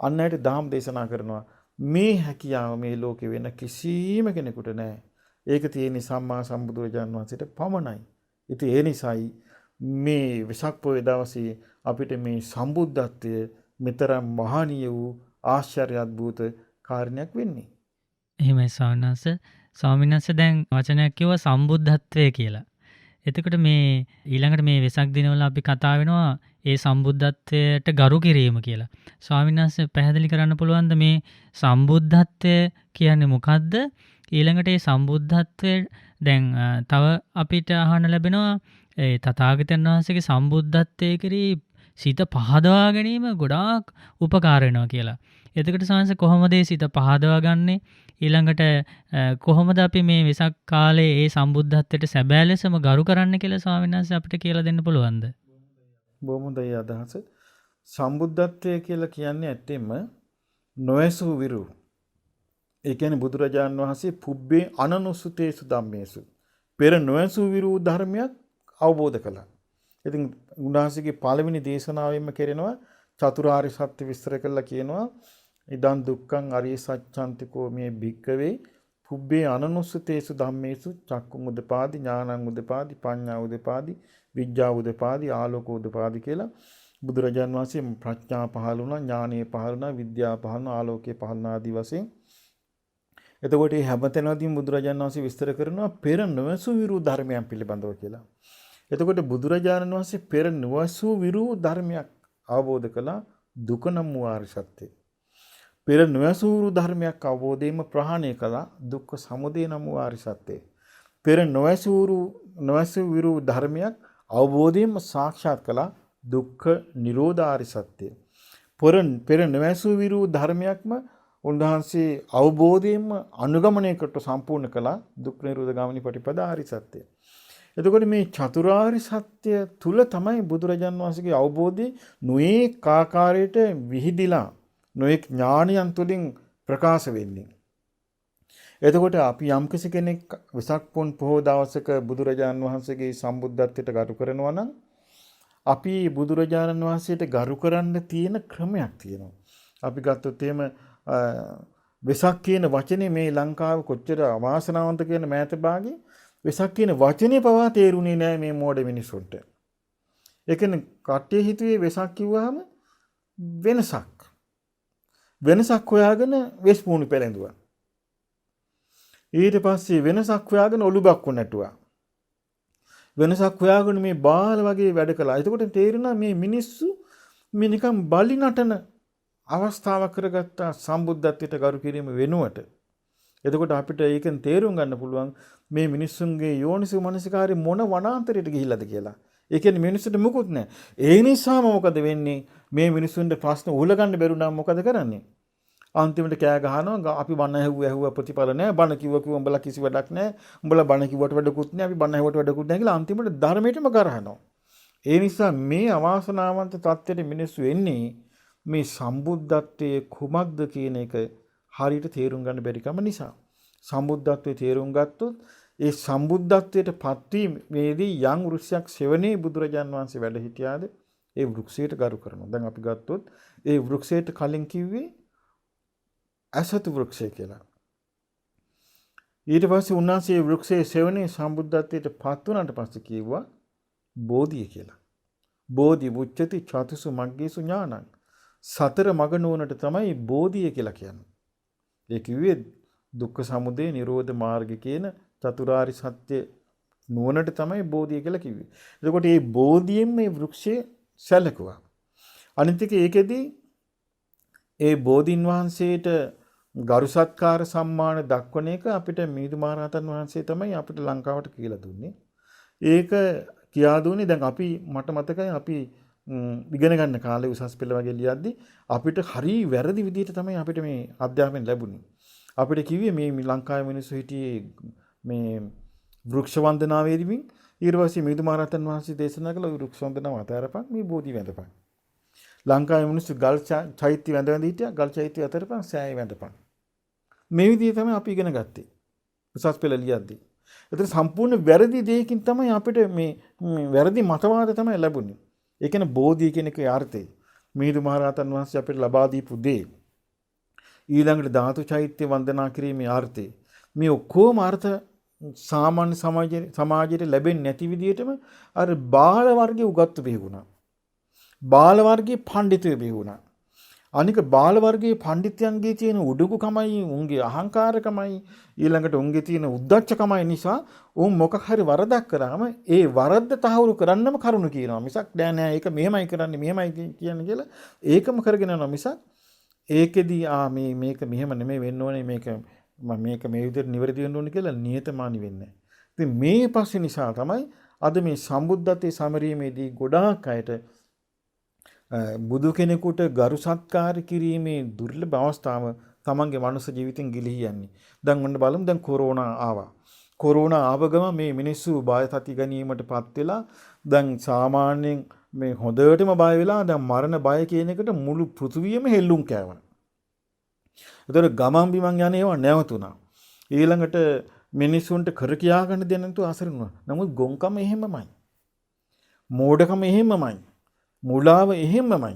අන් අයට ධම්ම දේශනා කරනවා. මේ හැකියාව මේ ලෝකේ වෙන කිසිම කෙනෙකුට නැහැ. ඒක තියෙන්නේ සම්මා සම්බුදුරජාණන් වහන්සේට පමණයි. ඉතින් ඒ නිසායි මේ වෙසක් පොය දවසේ අපිට මේ සම්බුද්ධත්වය මෙතරම් මහණීය වූ ආශ්චර්ය අද්භූත කාරණයක් වෙන්නේ. එහෙමයි ස්වාමීන් වහන්සේ දැන් වචනයක් කිව්වා සම්බුද්ධත්වය කියලා. එතකොට මේ ඊළඟට මේ වෙසක් දිනවල අපි කතා වෙනවා ඒ සම්බුද්ධත්වයට ගරු කිරීම කියලා. ස්වාමීන් වහන්සේ පැහැදිලි කරන්න පුළුවන්ද මේ සම්බුද්ධත්වය කියන්නේ මොකද්ද? ඊළඟට ඒ සම්බුද්ධත්වය දැන් තව අපිට අහන්න ලැබෙනවා ඒ තථාගතයන් වහන්සේගේ සම්බුද්ධත්වයේ කෙරෙහි සිත පහදවා ගැනීම ගොඩාක් උපකාර වෙනවා කියලා. එතකොට සංස කොහොමද ඒ සිත පහදවා ගන්නෙ? ඊළඟට කොහොමද අපි මේ වෙසක් කාලේ ඒ සම්බුද්ධත්වයට සැබෑ ලෙසම ගරු කරන්න කියලා ස්වාමීන් වහන්සේ අපිට කියලා දෙන්න පුළුවන්ද? බොහොම හොඳයි අදහස. සම්බුද්ධත්වය කියලා කියන්නේ ඇත්තෙම නොයසු විරු. ඒ කියන්නේ බුදුරජාණන් වහන්සේ පුබ්බේ අනනුසුතේසු ධම්මේසු පෙර නොයසු විරු ධර්මයක් අවබෝධ කළා. ඉතින් උන්වහන්සේගේ පළවෙනි දේශනාවෙන්ම කරනවා චතුරාර්ය සත්‍ය විස්තර කළා කියනවා ඉදන් දුක්ඛං අරිය සත්‍යන්තිකෝ මේ භික්කවේ පුබ්බේ අනනුසුතේසු ධම්මේසු චක්කුං උදපාදි ඥානං උදපාදි පඤ්ඤා උදපාදි විඥා උදපාදි ආලෝක උදපාදි කියලා බුදුරජාන් වහන්සේ ප්‍රඥා පහළ වුණා, ඥානෙ පහළ වුණා, විද්‍යාව පහළ වුණා, ආලෝකය පහළ වුණා ආදී වශයෙන්. එතකොට මේ හැමතැනදීම බුදුරජාණන් වහන්සේ විස්තර කරනවා පෙර නොවසු විරු ධර්මයන් පිළිබඳව කියලා. එතකොට බුදුරජාණන් වහන්සේ පෙර නොවසු විරු ධර්මයක් අවබෝධ කළා දුක නම් වූ ආර්ය සත්‍යය. පෙර නොඇසූරු ධර්මයක් අවබෝධයෙන්ම ප්‍රහාණය කළා දුක්ඛ සමුදය නම් වූ ආර්ය සත්‍යය. පෙර නොඇසූරු ධර්මයක් අවබෝධයෙන්ම සාක්ෂාත් කළා දුක්ඛ නිරෝධ ආර්ය සත්‍යය. පෙර නොඇසූරු ධර්මයක්ම උන්වහන්සේ අවබෝධයෙන්ම අනුගමනය කොට සම්පූර්ණ කළා දුක් නිරෝධ ගාමිනී පටිපදා ආර්ය සත්‍යය. එතකොට මේ චතුරාර්ය සත්‍ය තුල තමයි බුදුරජාන් වහන්සේගේ අවබෝධය නොඑක ආකාරයට විහිදිලා නොඑක ඥානයන් තුලින් ප්‍රකාශ වෙන්නේ. එතකොට අපි යම්කිසි කෙනෙක් වෙසක් පුන් පොහොය දවසක බුදුරජාන් වහන්සේගේ සම්බුද්ධත්වයට ගරු කරනවා නම් අපි බුදුරජාණන් වහන්සේට ගරු කරන්න තියෙන ක්‍රමයක් තියෙනවා. අපි ගත්තොත් එහෙම වෙසක් කියන වචනේ මේ ලංකාව කොච්චර අවාසනාවන්ත කියන මෑත භාගයේ වෙසක් කියන වචනේ පවා තේරුනේ නෑ මේ මෝඩ මිනිස්සුන්ට. ඒ කියන්නේ කට්ටිය හිතුවේ වෙසක් කිව්වහම වෙනසක් හොයාගෙන වෙස්පූණු පෙරඳුවා. ඊට පස්සේ වෙනසක් හොයාගෙන ඔලුබක්කු නැටුවා. වෙනසක් හොයාගෙන මේ බාල වගේ වැඩ කළා. එතකොට තේරුණා මේ මිනිස්සු මේ නිකන් බලි නටන අවස්ථාවක් කරගත්තා සම්බුද්ධත්වයට ගරු කිරීම වෙනුවට. එතකොට අපිට ඒකෙන් තේරුම් ගන්න පුළුවන් මේ මිනිස්සුන්ගේ යෝනිසෝ මනසිකාරේ මොන වනාන්තරයට ගිහිල්ලාද කියලා. ඒ කියන්නේ මිනිස්සුන්ට මුකුත් නැහැ. ඒ නිසාම මොකද වෙන්නේ? මේ මිනිස්සුන්ට ප්‍රශ්න උහුලගන්න බැරුණා මොකද කරන්නේ? අන්තිමට කෑ ගහනවා අපි බණ ඇහුවා ප්‍රතිඵල නැහැ. බණ කිව්වා උඹලා කිසි වැඩක් නැහැ. උඹලා බණ කිව්වට වැඩකුත් නැහැ. අපි බණ ඇහුවට වැඩකුත් නැහැ කියලා අන්තිමට ධර්මයටම ගරහනවා. ඒ නිසා මේ අවාසනාවන්ත තත්ත්වයට මිනිස්සු එන්නේ මේ සම්බුද්ධත්වයේ කුමක්ද කියන එක හරියට තේරුම් ගන්න බැරිකම නිසා. සම්බුද්ධත්වයේ තේරුම් ගත්තොත් ඒ සම්බුද්ධත්වයට පත්වීමේදී යම් වෘක්ෂයක් සෙවණේ බුදුරජාන් වහන්සේ වැඩ සිටියාද ඒ වෘක්ෂයට ගරු කරනවා. දැන් අපි ගත්තොත් ඒ වෘක්ෂයට කලින් කිව්වේ අසතු වෘක්ෂය කියලා. ඊට පස්සේ උන්වහන්සේ වෘක්ෂයේ සෙවණේ සම්බුද්ධත්වයට පත් වුණාට පස්සේ කිව්වා බෝධිය කියලා. බෝධි මුච්චති චතුසු මග්ගේසු ඥානං. සතර මග නුවණට තමයි බෝධිය කියලා කියන්නේ. ඒ කිව්වේ දුක්ඛ සමුදය නිරෝධ මාර්ග කියන චතුරාර්ය සත්‍ය නුවණට තමයි බෝධිය කියලා කිව්වේ. එතකොට මේ බෝධියෙන් මේ වෘක්ෂය සැලකුවා. අනිත් එක ඒකෙදී ඒ බෝධින් වහන්සේට ගරු සත්කාර සම්මාන දක්වන එක අපිට මිහිඳු මහරහතන් වහන්සේ තමයි අපිට ලංකාවට කියලා දුන්නේ. ඒක කියා දුන්නේ දැන් අපි මට මතකයි අපි ඉගෙන ගන්න කාලේ උසස් පෙළ වගේ ලියද්දි අපිට හරි වැරදි විදිහට තමයි අපිට මේ අධ්‍යාපනය ලැබුණේ. අපිට කිව්වේ මේ ලංකාවේ මිනිස්සු හිටියේ මේ වෘක්ෂ වන්දනාවේදී ඊට පස්සේ මිහිඳු මහරහතන් වහන්සේ දේශනා කළ වෘක්ෂ වන්දනාව අතහැරපන් මේ බෝධි වැඳපන්. ලංකාවේ මිනිස්සු ගල් චෛත්‍ය වැඳ හිටියා ගල් චෛත්‍ය අතහැරපන් සෑය වැඳපන්. මේ විදිහේ තමයි අපි ඉගෙන ගත්තේ. උසස් පෙළ ලියද්දි. ඒතර සම්පූර්ණ වැරදි දෙයකින් තමයි අපිට මේ වැරදි මතවාද තමයි ලැබුණේ. ඒ කියන්නේ බෝධිය කියන එකේ අර්ථය මිහිඳු මහරහතන් වහන්සේ අපිට ලබා දීපු දේ. ඊළඟට ධාතු චෛත්‍ය වන්දනා කිරීමේ අර්ථය. මේ ඔක්කොම අර්ථ සාමාන්‍ය සමාජයට ලැබෙන්නේ නැති විදිහටම අර බාල වර්ගයේ උගත්තු බෙහෙවුණා. බාල වර්ගයේ පඬිතුය බෙහෙවුණා. අනික බාල වර්ගයේ පඬිත්යන්ගේ තියෙන උඩුකුකමයි උන්ගේ අහංකාරකමයි ඊළඟට උන්ගේ තියෙන උද්දච්චකමයි නිසා උන් මොකක් හරි වරදක් කරාම ඒ වරද්ද තහවුරු කරන්නම කරුණු කියනවා මිසක් නෑ ඒක මෙහෙමයි කරන්නේ මෙහෙමයි කියන්නේ කියලා ඒකම කරගෙන යනවා මිසක් ඒකෙදී මේක මෙහෙම නෙමෙයි වෙන්න ඕනේ මේක මේ විදිහට නිවැරදි වෙන්න ඕනේ කියලා නියතමානී වෙන්නේ. ඉතින් මේ පස්සේ නිසා තමයි අද මේ සම්බුද්ධත්වයේ සමරීමේදී ගොඩාක් අයට බුදු කෙනෙකුට ගරු සත්කාර කිරීමේ දුර්ලභ අවස්ථාව තමන්ගේ මනුස්ස ජීවිතෙන් ගිලිහි යන්නේ. දැන් ඔන්න බලමු දැන් කොරෝනා ආවා. කොරෝනා ආව ගම මේ මිනිස්සු බය තති ගැනීමටපත් වෙලා දැන් සාමාන්‍යයෙන් මේ හොඳටම බය වෙලා දැන් මරණ බය කියන එකට මුළු පෘථිවියම හෙල්ලුම් කෑවා. ඒතර ගමන් බිමන් යන ඒවා නැවතුණා. ඊළඟට මිනිස්සුන්ට කර කියා ගන්න දෙන්න නැතුව අසරණ වුණා. නමුත් ගොංකම එහෙමමයි. මෝඩකම එහෙමමයි. මුලාව එහෙමමයි.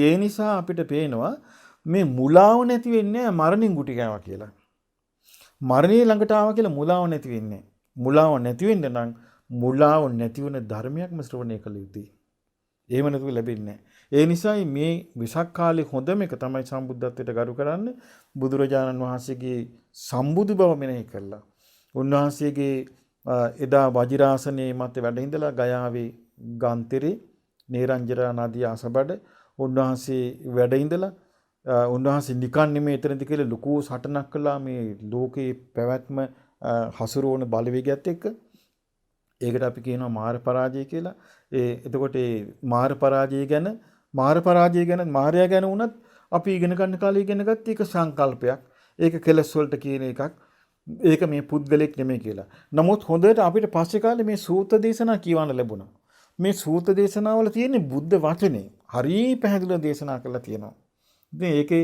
ඒ නිසා අපිට පේනවා මේ මුලාව නැති වෙන්නේ මරණින් ගුටි කෑවා කියලා. මරණේ ළඟට ආවා කියලා මුලාව නැති වෙන්නේ. මුලාව නැති වෙන්න නම් මුලාව නැති වෙන ධර්මයක්ම ශ්‍රවණය කළ යුතුයි. එහෙම නැතුව ලැබෙන්නේ නැහැ. ඒ නිසායි මේ විසක් කාලේ හොඳම එක තමයි සම්බුද්ධත්වයට ගරු කරන්න බුදුරජාණන් වහන්සේගේ සම්බුදු බව මෙනෙහි කළා. උන්වහන්සේගේ එදා වජිරාසනයේ මත වැඩ ඉඳලා ගයාවේ ගාන්තරේ නේරංජරා නදිය අසබඩ උන්වහන්සේ වැඩ ඉඳලා උන්වහන්සේ නිකන් නෙමෙයි එතනදි කියලා ලොකු සටනක් කළා මේ ලෝකේ පැවැත්ම හසුරුවන බලවේගයත් එක්ක. ඒකට අපි කියනවා මාර පරාජය කියලා. එතකොට මාර පරාජය ගැන මාරයා ගැන වුණත් අපි ඉගෙන ගන්න කාලේ ඉගෙන ගත්ත එක සංකල්පයක්. ඒක කෙලස් වලට කියන එකක්. ඒක මේ පුද්ගලෙක් නෙමෙයි කියලා. නමුත් හොඳට අපිට පස්සේ කාලේ මේ සූත්‍ර දේශනා කියවන්න ලැබුණා. මේ සූත්‍ර දේශනාවල තියෙන බුද්ධ වචනේ හරිය පැහැදිලිව දේශනා කරලා තියෙනවා. ඉතින් ඒකේ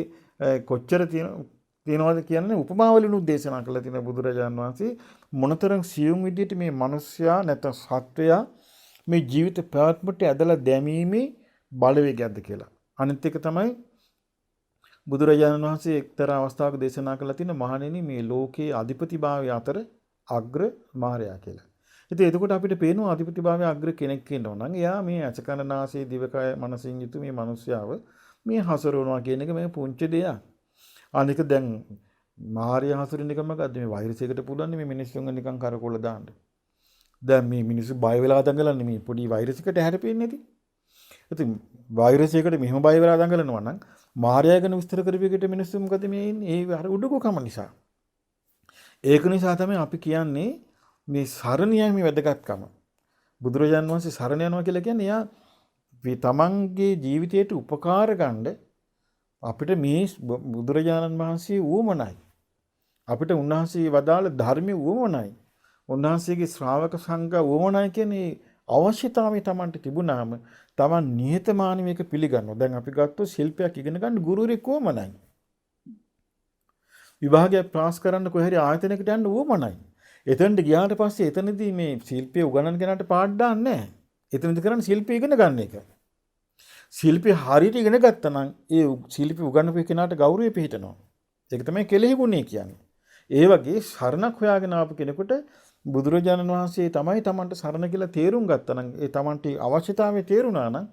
කොච්චර තියෙනවද කියන්නේ උපමාවලිනුත් දේශනා කරලා තියෙන බුදුරජාණන් වහන්සේ මොනතරම් සියුම් විදිහට මේ මිනිස්යා නැත්නම් සත්වයා මේ ජීවිත පැවැත්මට ඇදලා දැමීමේ බලවේගයක්ද කියලා. අනිත් එක තමයි බුදුරජාණන් වහන්සේ එක්තරා අවස්ථාවක දේශනා කළා තියෙන මහණෙනි මේ ලෝකයේ අධිපතිභාවය අතර අග්‍ර මාරයා කියලා. ඉතින් එතකොට අපිට පේනවා අධිපතිභාවය අග්‍ර කෙනෙක් ඉන්නවා නම් එයා මේ අචකනනාසී දිවකය මනසින් යුතු මේ මිනිස්යාව මේ හසුරවනවා කියන එක මේ පුංචි දෙයක්. අනික දැන් මාරයා හසුරින්න එක මොකද්ද මේ වෛරසයකට පුළුවන් මේ මිනිස්සුන්ව නිකන් කරකොල දාන්න. දැන් මේ මිනිස්සු බය වෙලා දඟලන්නේ මේ පොඩි වෛරසයකට හැරපෙන්නේ නැති. ඉතින් වෛරසයකට මෙහෙම බය වෙලා දඟලනවා නම් මාරයා ගැන විස්තර කරපෙකට මිනිස්සු මොකද මේ ඉන්නේ? ඒ අර උඩුකම නිසා. ඒක නිසා තමයි අපි කියන්නේ මේ සරණ යෑමේ වැදගත්කම. බුදුරජාණන් වහන්සේ සරණ යනවා කියලා කියන්නේ එයා මේ තමන්ගේ ජීවිතයට උපකාර ගන්න අපිට මේ බුදුරජාණන් වහන්සේ වුමනයි. අපිට උන්වහන්සේ වදාළ ධර්මයේ වුමනයි. උන්වහන්සේගේ ශ්‍රාවක සංඝ වුමනයි කියන්නේ අවශ්‍යතාවය තමන්ට තිබුණාම තමන් නිහතමානීව ඒක පිළිගන්නවා. දැන් අපි ගත්තොත් ශිල්පයක් ඉගෙන ගන්න ගුරුවරයෙක් වුමනයි. විභාගයක් පාස් කරන්න කොහේ හරි ආයතනයකට යන්න වුමනයි. එතනට ගියාට පස්සේ එතනදී මේ ශිල්පය උගන්වන කෙනාට පාඩම් දාන්නේ නැහැ. එතනදී කරන්නේ ශිල්පය ඉගෙන ගන්න එක. ශිල්පය හරියට ඉගෙන ගත්තා නම් ඒ ශිල්පය උගන්වපු කෙනාට ගෞරවය පිහිටනවා. ඒක තමයි කෙලෙහි ගුණය කියන්නේ. ඒ වගේ සරණක් හොයාගෙන ආපු කෙනෙකුට බුදුරජාණන් වහන්සේ තමයි Tamanට සරණ කියලා තේරුම් ගත්තා නම් ඒ Tamanට අවශ්‍යතාවය තේරුණා නම්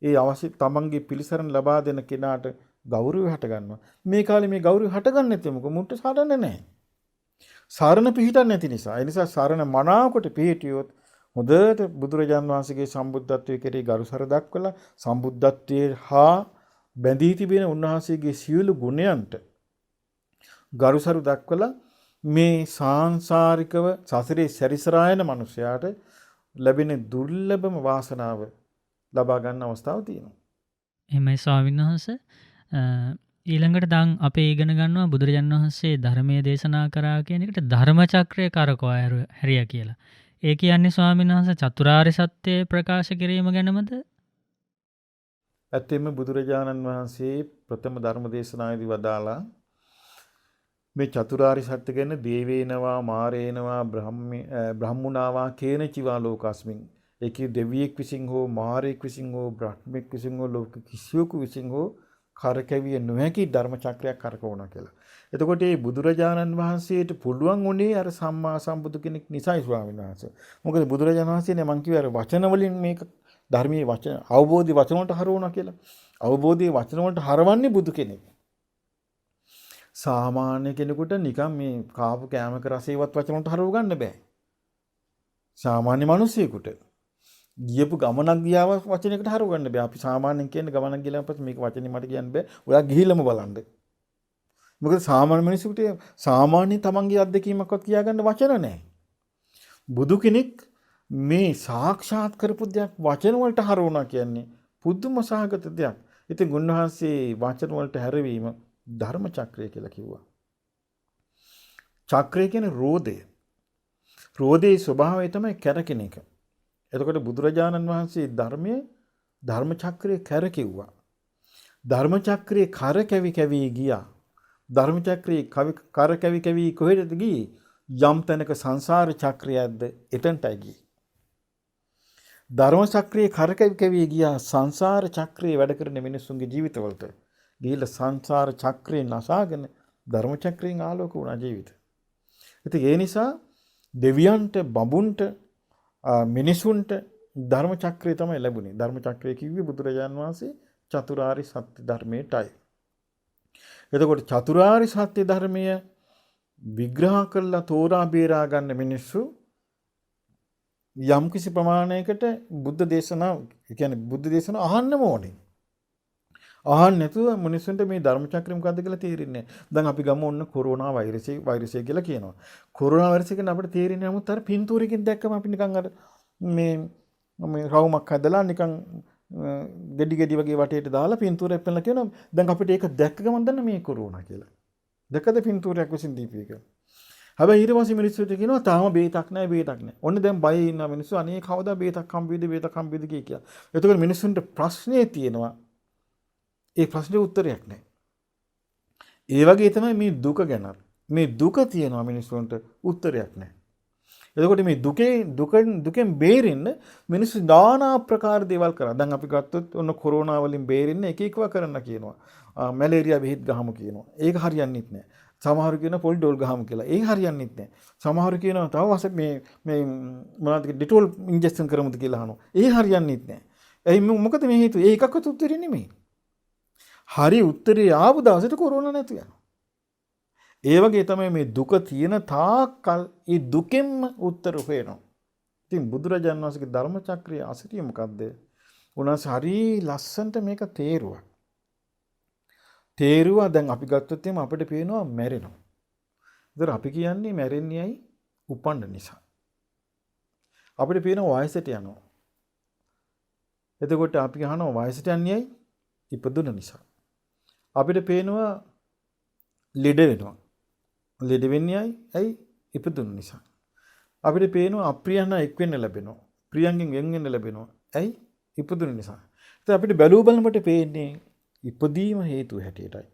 ඒ අවශ්‍ය Tamanගේ පිළිසරණ ලබා දෙන කෙනාට ගෞරවය හට ගන්නවා. මේ කාලේ මේ ගෞරවය හටගන්නේ නැති මොකද මුන්ට සරණ නැහැ. සරණ පිහිටන්නේ නැති නිසා. ඒ නිසා සරණ මනාවකට පිහිටියොත් හොඳට බුදුරජාණන් වහන්සේගේ සම්බුද්ධත්වයේ කෙරෙහි ගරුසර දක්වලා සම්බුද්ධත්වයේ හා බැඳී තිබෙන උන්වහන්සේගේ සියලු ගුණයන්ට ගරුසරු දක්වලා මේ සාංශාරිකව සසරේ සැරිසරායන මිනිසයාට ලැබෙන දුර්ලභම වාසනාව ලබා ගන්න අවස්ථාවක් තියෙනවා. එහෙමයි ස්වාමීන් වහන්සේ. ඊළඟට දැන් අපේ ඉගෙන ගන්නවා බුදුරජාණන් වහන්සේ ධර්මයේ දේශනා කරා කියන එකට ධර්මචක්‍රය කරකවා හැරියා කියලා. ඒ කියන්නේ ස්වාමීන් වහන්සේ චතුරාර්ය සත්‍ය ප්‍රකාශ කිරීම ගැනමද? ඇත්තෙන්ම බුදුරජාණන් වහන්සේ ප්‍රථම ධර්ම දේශනාවේදී වදාලා මේ චතුරාර්ය සත්‍ය ගැන දේවේනවා මාරේනවා බ්‍රහ්මුණාවා කේන චිවා ලෝකස්මින් ඒකේ දෙවියෙක් විසින් හෝ මාරයෙක් විසින් හෝ බ්‍රහ්මෙක් විසින් හෝ ලෝක කිසියෙකු විසින් හෝ කරකැවිය නොහැකි ධර්ම චක්‍රයක් කරකවනවා කියලා. එතකොට මේ බුදුරජාණන් වහන්සේට පුළුවන් උනේ අර සම්මා සම්බුදු කෙනෙක් නිසායි ස්වාමීන් වහන්සේ. මොකද බුදුරජාණන් වහන්සේනේ මං කිව්වේ අර වචන වලින් මේක ධර්මයේ වචන අවබෝධي වචන වලට හරවනවා කියලා. අවබෝධයේ වචන වලට හරවන්නේ බුදු කෙනෙක්. සාමාන්‍ය කෙනෙකුට නිකන් මේ කාපු කෑමක රසේවත් වචන වලට හරව ගන්න බෑ. සාමාන්‍ය මිනිසෙකුට ගියපු ගමනක් ගියාව වචනයකට හරව ගන්න බෑ. අපි සාමාන්‍යයෙන් කියන්නේ ගමනක් ගිහලා පස්සේ මේක වචනේ මට කියන්න බෑ. ඔයා ගිහිල්ලාම බලන්න. මොකද සාමාන්‍ය මිනිසෙකුට සාමාන්‍ය තමන්ගේ අත්දැකීමක්වත් කියාගන්න වචන නැහැ. බුදු කෙනෙක් මේ සාක්ෂාත් කරපු දෙයක් වචන වලට හරවනවා කියන්නේ පුදුම සහගත දෙයක්. ඉතින් උන්වහන්සේ වචන වලට හැරවීම ධර්ම චක්‍රය කියලා කිව්වා. චක්‍රය කියන්නේ රෝදය. රෝදේ ස්වභාවය තමයි කැරකෙන එක. එතකොට බුදුරජාණන් වහන්සේ ධර්මයේ ධර්ම චක්‍රය කැරකෙව්වා. ධර්ම චක්‍රයේ කරකැවි කැවි ගියා. ධර්ම චක්‍රයේ කරකැවි කැවි කොහෙටද ගියේ? යම් තැනක සංසාර චක්‍රයක්ද එතනටයි ගියේ. ධර්ම චක්‍රයේ කරකැවි කැවි ගියා සංසාර චක්‍රයේ වැඩ කරන මිනිස්සුන්ගේ ජීවිතවලට. ගිහිල්ලා සංසාර චක්‍රේ නසාගෙන ධර්ම චක්‍රයෙන් ආලෝක වුණා ජීවිත. ඉතින් ඒ නිසා දෙවියන්ට බඹුන්ට මිනිසුන්ට ධර්ම චක්‍රය තමයි ලැබුණේ. ධර්ම චක්‍රය කිව්වේ බුදුරජාන් වහන්සේ චතුරාර්ය සත්‍ය ධර්මයටයි. එතකොට චතුරාර්ය සත්‍ය ධර්මය විග්‍රහ කරලා තෝරා බේරා ගන්න මිනිස්සු යම්කිසි ප්‍රමාණයකට බුද්ධ දේශනාව, ඒ කියන්නේ බුද්ධ දේශනාව අහන්නම ඕනේ. අහන්න නැතුව මිනිස්සුන්ට මේ ධර්ම චක්‍රය මොකද්ද කියලා තේරෙන්නේ නැහැ. දැන් අපි ගමු ඔන්න කොරෝනා වෛරසය කියලා කියනවා. කොරෝනා වෛරසය කියන අපිට තේරෙන්නේ නමුත් අර පින්තූරකින් දැක්කම අපි නිකන් අර මේ රවුමක් හදලා නිකන් ගෙඩි වගේ වටේට දාලා පින්තූරයක් පෙන්නලා කියනවා. දැන් අපිට ඒක දැක්ක ගමන් දන්න මේ කොරෝනා කියලා. දැක්කද පින්තූරයක් විසින් දීපු එක. හැබැයි ඊට පස්සේ මිනිස්සුන්ට කියනවා තාම බේතක් නැහැ. ඔන්න දැන් බය ඉන්න මිනිස්සු අනේ කවදා බේතක් හම්බෙයිද කියලා. එතකොට මිනිස්සුන්ට ප්‍රශ්නේ තියෙනවා. ඒ ප්‍රශ්නේ උත්තරයක් නැහැ. ඒ වගේ තමයි මේ දුක ගැන. මේ දුක තියෙනවා මිනිස්සුන්ට උත්තරයක් නැහැ. එතකොට මේ දුකෙන් බේරෙන්න මිනිස්සු নানা ආකාර දේවල් කරා. දැන් අපි ගත්තොත් ඔන්න කොරෝනා වලින් බේරෙන්න එක එකව කරන්න කියනවා. මැලේරියා බෙහෙත් ගහමු කියනවා. ඒක හරියන්නේ නැහැ. සමහරු කියනවා පොල් ඩෝල් ගහමු කියලා. ඒක හරියන්නේ නැහැ. සමහරු කියනවා තව මේ මොනවද ඩිටෝල් ඉන්ජෙක්ෂන් කරමුද කියලා අහනවා. ඒ හරියන්නේ නැහැ. එයි මොකද මේ හේතුව? ඒ එකක්වත් උත්තරේ නෙමෙයි. හරි උත්තරේ ආපු දවසට කොරෝනා නැතු යනවා. ඒ වගේ තමයි මේ දුක තියෙන තාක්කල් ඒ දුකෙන්ම උත්තර හොයනවා. ඉතින් බුදුරජාණන් වහන්සේගේ ධර්ම චක්‍රයේ අසිරිය මොකද්ද? උන්වහන්සේ හරි ලස්සනට මේක තේරුවා දැන් අපි ගත්තොත් එimhe අපිට පේනවා මැරෙනවා. ඒතර අපි කියන්නේ මැරෙන්නේ ඇයි? උපන්න නිසා. අපිට පේනවා වයසට යනවා. එතකොට අපි අහනවා වයසට යන්නේ ඇයි? ඉපදුන නිසා. අපිට පේනවා ලෙඩ වෙනවා. ලෙඩ වෙන්නේ ඇයි? ඉපදුන නිසා. අපිට පේනවා අප්‍රියයන් එක් වෙන්න ලැබෙනවා. ප්‍රියයන්ගෙන් වෙන් වෙන්න ලැබෙනවා. ඇයි? ඉපදුන නිසා. ඉතින් අපිට බැලුව බලනකොට පේන්නේ ඉපදීම හේතුව හැටියටයි.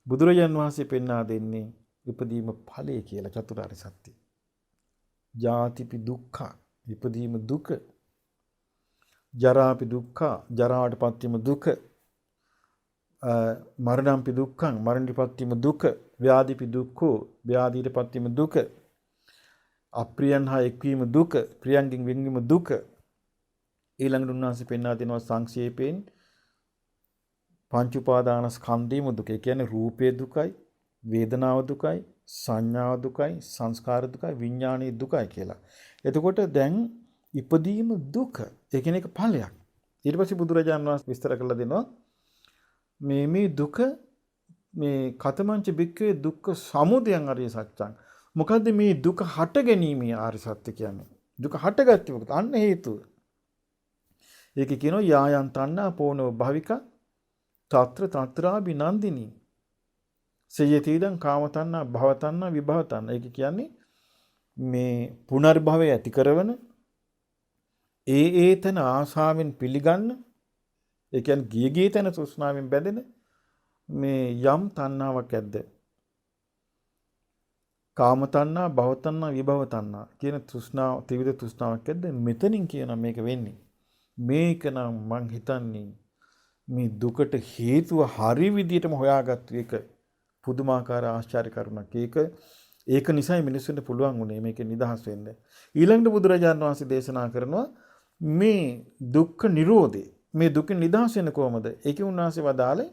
බුදුරජාන් වහන්සේ පෙන්වා දෙන්නේ ඉපදීම ඵලය කියලා චතුරාර්ය සත්‍ය. ජාතිපි දුක්ඛ ඉපදීම දුක. ජරාපි දුක්ඛ ජරාවටපත් වීම දුක. මරණම්පි දුක්ඛං මරණයටපත් වීම දුක. ව්‍යාධිපි දුක්ඛෝ ව්‍යාධියටපත් වීම දුක. අප්‍රියයන් හා එක්වීම දුක. ප්‍රියයන්ගෙන් වෙන්වීම දුක. ඊළඟට උන්වහන්සේ පෙන්වා දෙනවා සංක්ෂේපයෙන් පංච උපාදාන ස්කන්ධයම දුක. ඒ කියන්නේ රූපේ දුකයි, වේදනාව දුකයි, සංඥාව දුකයි, සංස්කාර දුකයි, විඥානීය දුකයි කියලා. එතකොට දැන් ඉපදීම දුක. ඒ කියන්නේ ඒක ඵලයක්. ඊට පස්සේ බුදුරජාණන් වහන්සේ විස්තර කරලා දෙනවා මේ දුක මේ කතමංච බික්කේ දුක්ඛ සමුදයං අරිය සත්‍යං. මොකද්ද මේ දුක හට ගැනීමේ ආර්ය සත්‍ය කියන්නේ? දුක හටගත්තේ මොකද? අන්න හේතුව. ඒකේ කියනවා යායන් තණ්හා පෝනෝ භවික තත්‍රාභි නන්දිනී සයතිදං කාම තණ්හා භව තණ්හා විභව තණ්හා. ඒක කියන්නේ මේ පුනර්භවය ඇති කරන තන ආශාවෙන් පිළිගන්න, ඒ කියන්නේ ගිය තන තෘෂ්ණාවෙන් බැඳෙන මේ යම් තණ්හාවක් ඇද්ද? කාම තණ්හා භව තණ්හා විභව තණ්හා කියන තෘෂ්ණාව ත්‍රිවිධ තෘෂ්ණාවක් ඇද්ද? මෙතනින් කියන මේක වෙන්නේ. මේක නම් මං හිතන්නේ මේ දුකට හේතුව හරි විදිහටම හොයාගත්තු එක පුදුමාකාර ආශ්චර්ය කරුණක්. ඒක නිසායි මිනිස්සුන්ට පුළුවන් වුණේ මේක නිදහස් වෙන්න. ඊළඟට බුදුරජාණන් වහන්සේ දේශනා කරනවා මේ දුක්ඛ නිරෝධේ. මේ දුකෙන් නිදහස් වෙන්නේ කොහොමද? ඒකේ උන්වහන්සේ වදාළේ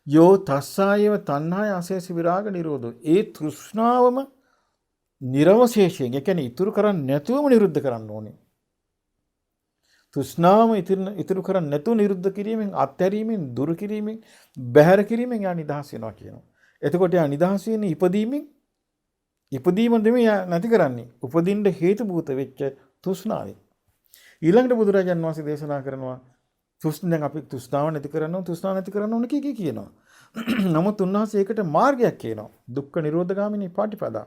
යෝ තස්සායව තණ්හාය අශේෂ විරාග නිරෝධෝ. ඒ තෘෂ්ණාවම නිර්වශේෂයෙන්, ඒ කියන්නේ ඉතුරු කරන්නේ නැතුවම නිරුද්ධ කරන්න ඕනේ. තෘෂ්ණාවම ඉතුරු කරන්නේ නැතුව නිරුද්ධ කිරීමෙන්, අත්හැරීමෙන්, දුරු කිරීමෙන්, බැහැර කිරීමෙන් යා නිදහස් වෙනවා කියනවා. එතකොට යා නිදහස් වෙන්නේ ඉපදීම නෙමෙයි නැති කරන්නේ. උපදින්න හේතු භූත වෙච්ච තෘෂ්ණාවෙන්. ඊළඟට බුදුරජාණන් වහන්සේ දේශනා කරනවා දැන් අපි තෘෂ්ණාව නැති කරන්න ඕන කියනවා. නමුත් උන්වහන්සේ ඒකට මාර්ගයක් කියනවා. දුක්ඛ නිරෝධගාමිනී පාටිපදා.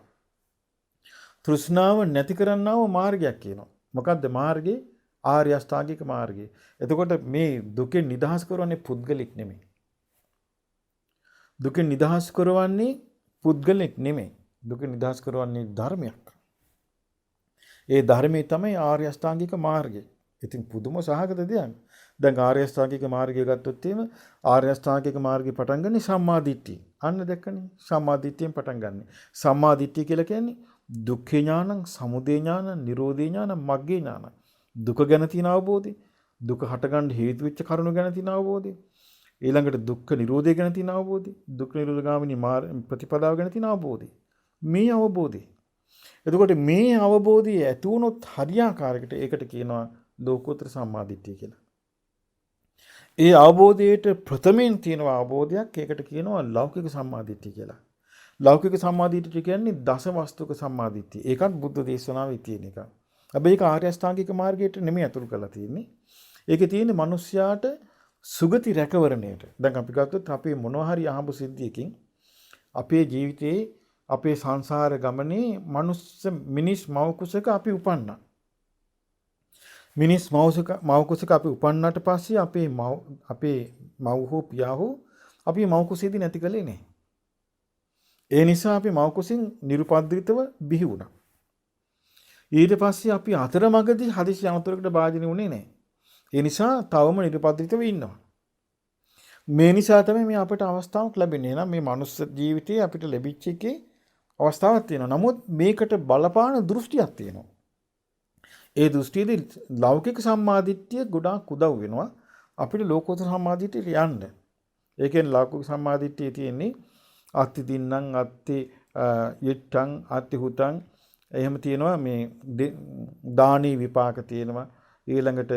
තෘෂ්ණාව නැති කරන්නව මාර්ගයක් කියනවා. මොකද්ද මාර්ගේ? ආර්ය අෂ්ටාංගික මාර්ගය. එතකොට මේ දුකෙන් නිදහස් කරවන්නේ පුද්ගලික නෙමෙයි. දුකෙන් නිදහස් කරවන්නේ පුද්ගලික නෙමෙයි. දුකෙන් නිදහස් කරවන්නේ ධර්මයක්. ඒ ධර්මයේ තමයි ආර්ය අෂ්ටාංගික මාර්ගය. ඉතින් පුදුම සහගත දෙයක්. දැන් ආර්ය අෂ්ටාංගික මාර්ගය ගත්තොත් එහෙම ආර්ය අෂ්ටාංගික මාර්ගය පටන් ගන්නේ සම්මා දිට්ඨිය. අන්න දැක්කනේ. සම්මා දිට්ඨියෙන් පටන් ගන්න. සම්මා දිට්ඨිය කියලා කියන්නේ දුක්ඛ ඥානං, සමුදය ඥානං, නිරෝධේ ඥානං, මග්ගේ ඥානං. දුක ගැන තියෙන අවබෝධය, දුක හටගන්න හේතු වෙච්ච කරුණු ගැන තියෙන අවබෝධය, ඊළඟට දුක්ඛ නිරෝධය ගැන තියෙන අවබෝධය, දුක්ඛ නිරෝධගාමිනී ප්‍රතිපදාව ගැන තියෙන අවබෝධය. මේ අවබෝධය. එතකොට මේ අවබෝධය ඇති වුණොත් හරියාකාරයකට ඒකට කියනවා ලෝකෝත්තර සම්මාදිට්ඨිය කියලා. ඒ අවබෝධයට ප්‍රථමයෙන් තියෙන අවබෝධයක් ඒකට කියනවා ලෞකික සම්මාදිට්ඨිය කියලා. ලෞකික සම්මාදිට්ඨිය කියන්නේ දස වස්තුක සම්මාදිට්ඨිය. ඒකත් බුද්ධ දේශනාවේ තියෙන එක. හැබැයි ඒක ආර්ය අෂ්ටාංගික මාර්ගයට නෙමෙයි අතුරු කරලා තියෙන්නේ. ඒකේ තියෙන්නේ මිනිස්යාට සුගති රැකවරණයට. දැන් අපි ගත්තොත් අපේ මොනවා හරි අහඹ සිද්ධියකින් අපේ ජීවිතේ අපේ සංසාර ගමනේ මිනිස් මව කුසක අපි උපන්නා. මිනිස් මව කුසක අපි උපන්නාට පස්සේ අපේ මව් හෝ පියා හෝ අපි මව කුසේදී නැති කලේ නැහැ. ඒ නිසා අපි මව කුසින් නිරුපද්‍රිතව බිහි වුණා. ඊට පස්සේ අපි අතරමඟදී හදිසි අනතුරකට භාජනය වුණේ නැහැ. ඒ නිසා තවම නිරුපද්‍රිතව ඉන්නවා. මේ නිසා තමයි මේ අපිට අවස්ථාවක් ලැබෙන්නේ. එහෙනම් මේ මනුස්ස ජීවිතයේ අපිට ලැබිච්ච එකේ අවස්ථාවක් තියෙනවා. නමුත් මේකට බලපාන දෘෂ්ටියක් තියෙනවා. ඒ දෘෂ්ටියේදී ලෞකික සම්මාදිට්ඨිය ගොඩාක් උදව් වෙනවා අපිට ලෝකෝත්තර සම්මාදිට්ඨියට යන්න. ඒ කියන්නේ ලෞකික සම්මාදිට්ඨිය තියෙන්නේ අත්ති දින්නම් අත්ති යට්ටං අත්ති හුතං එහෙම තියෙනවා මේ දානී විපාක තියෙනවා ඊළඟට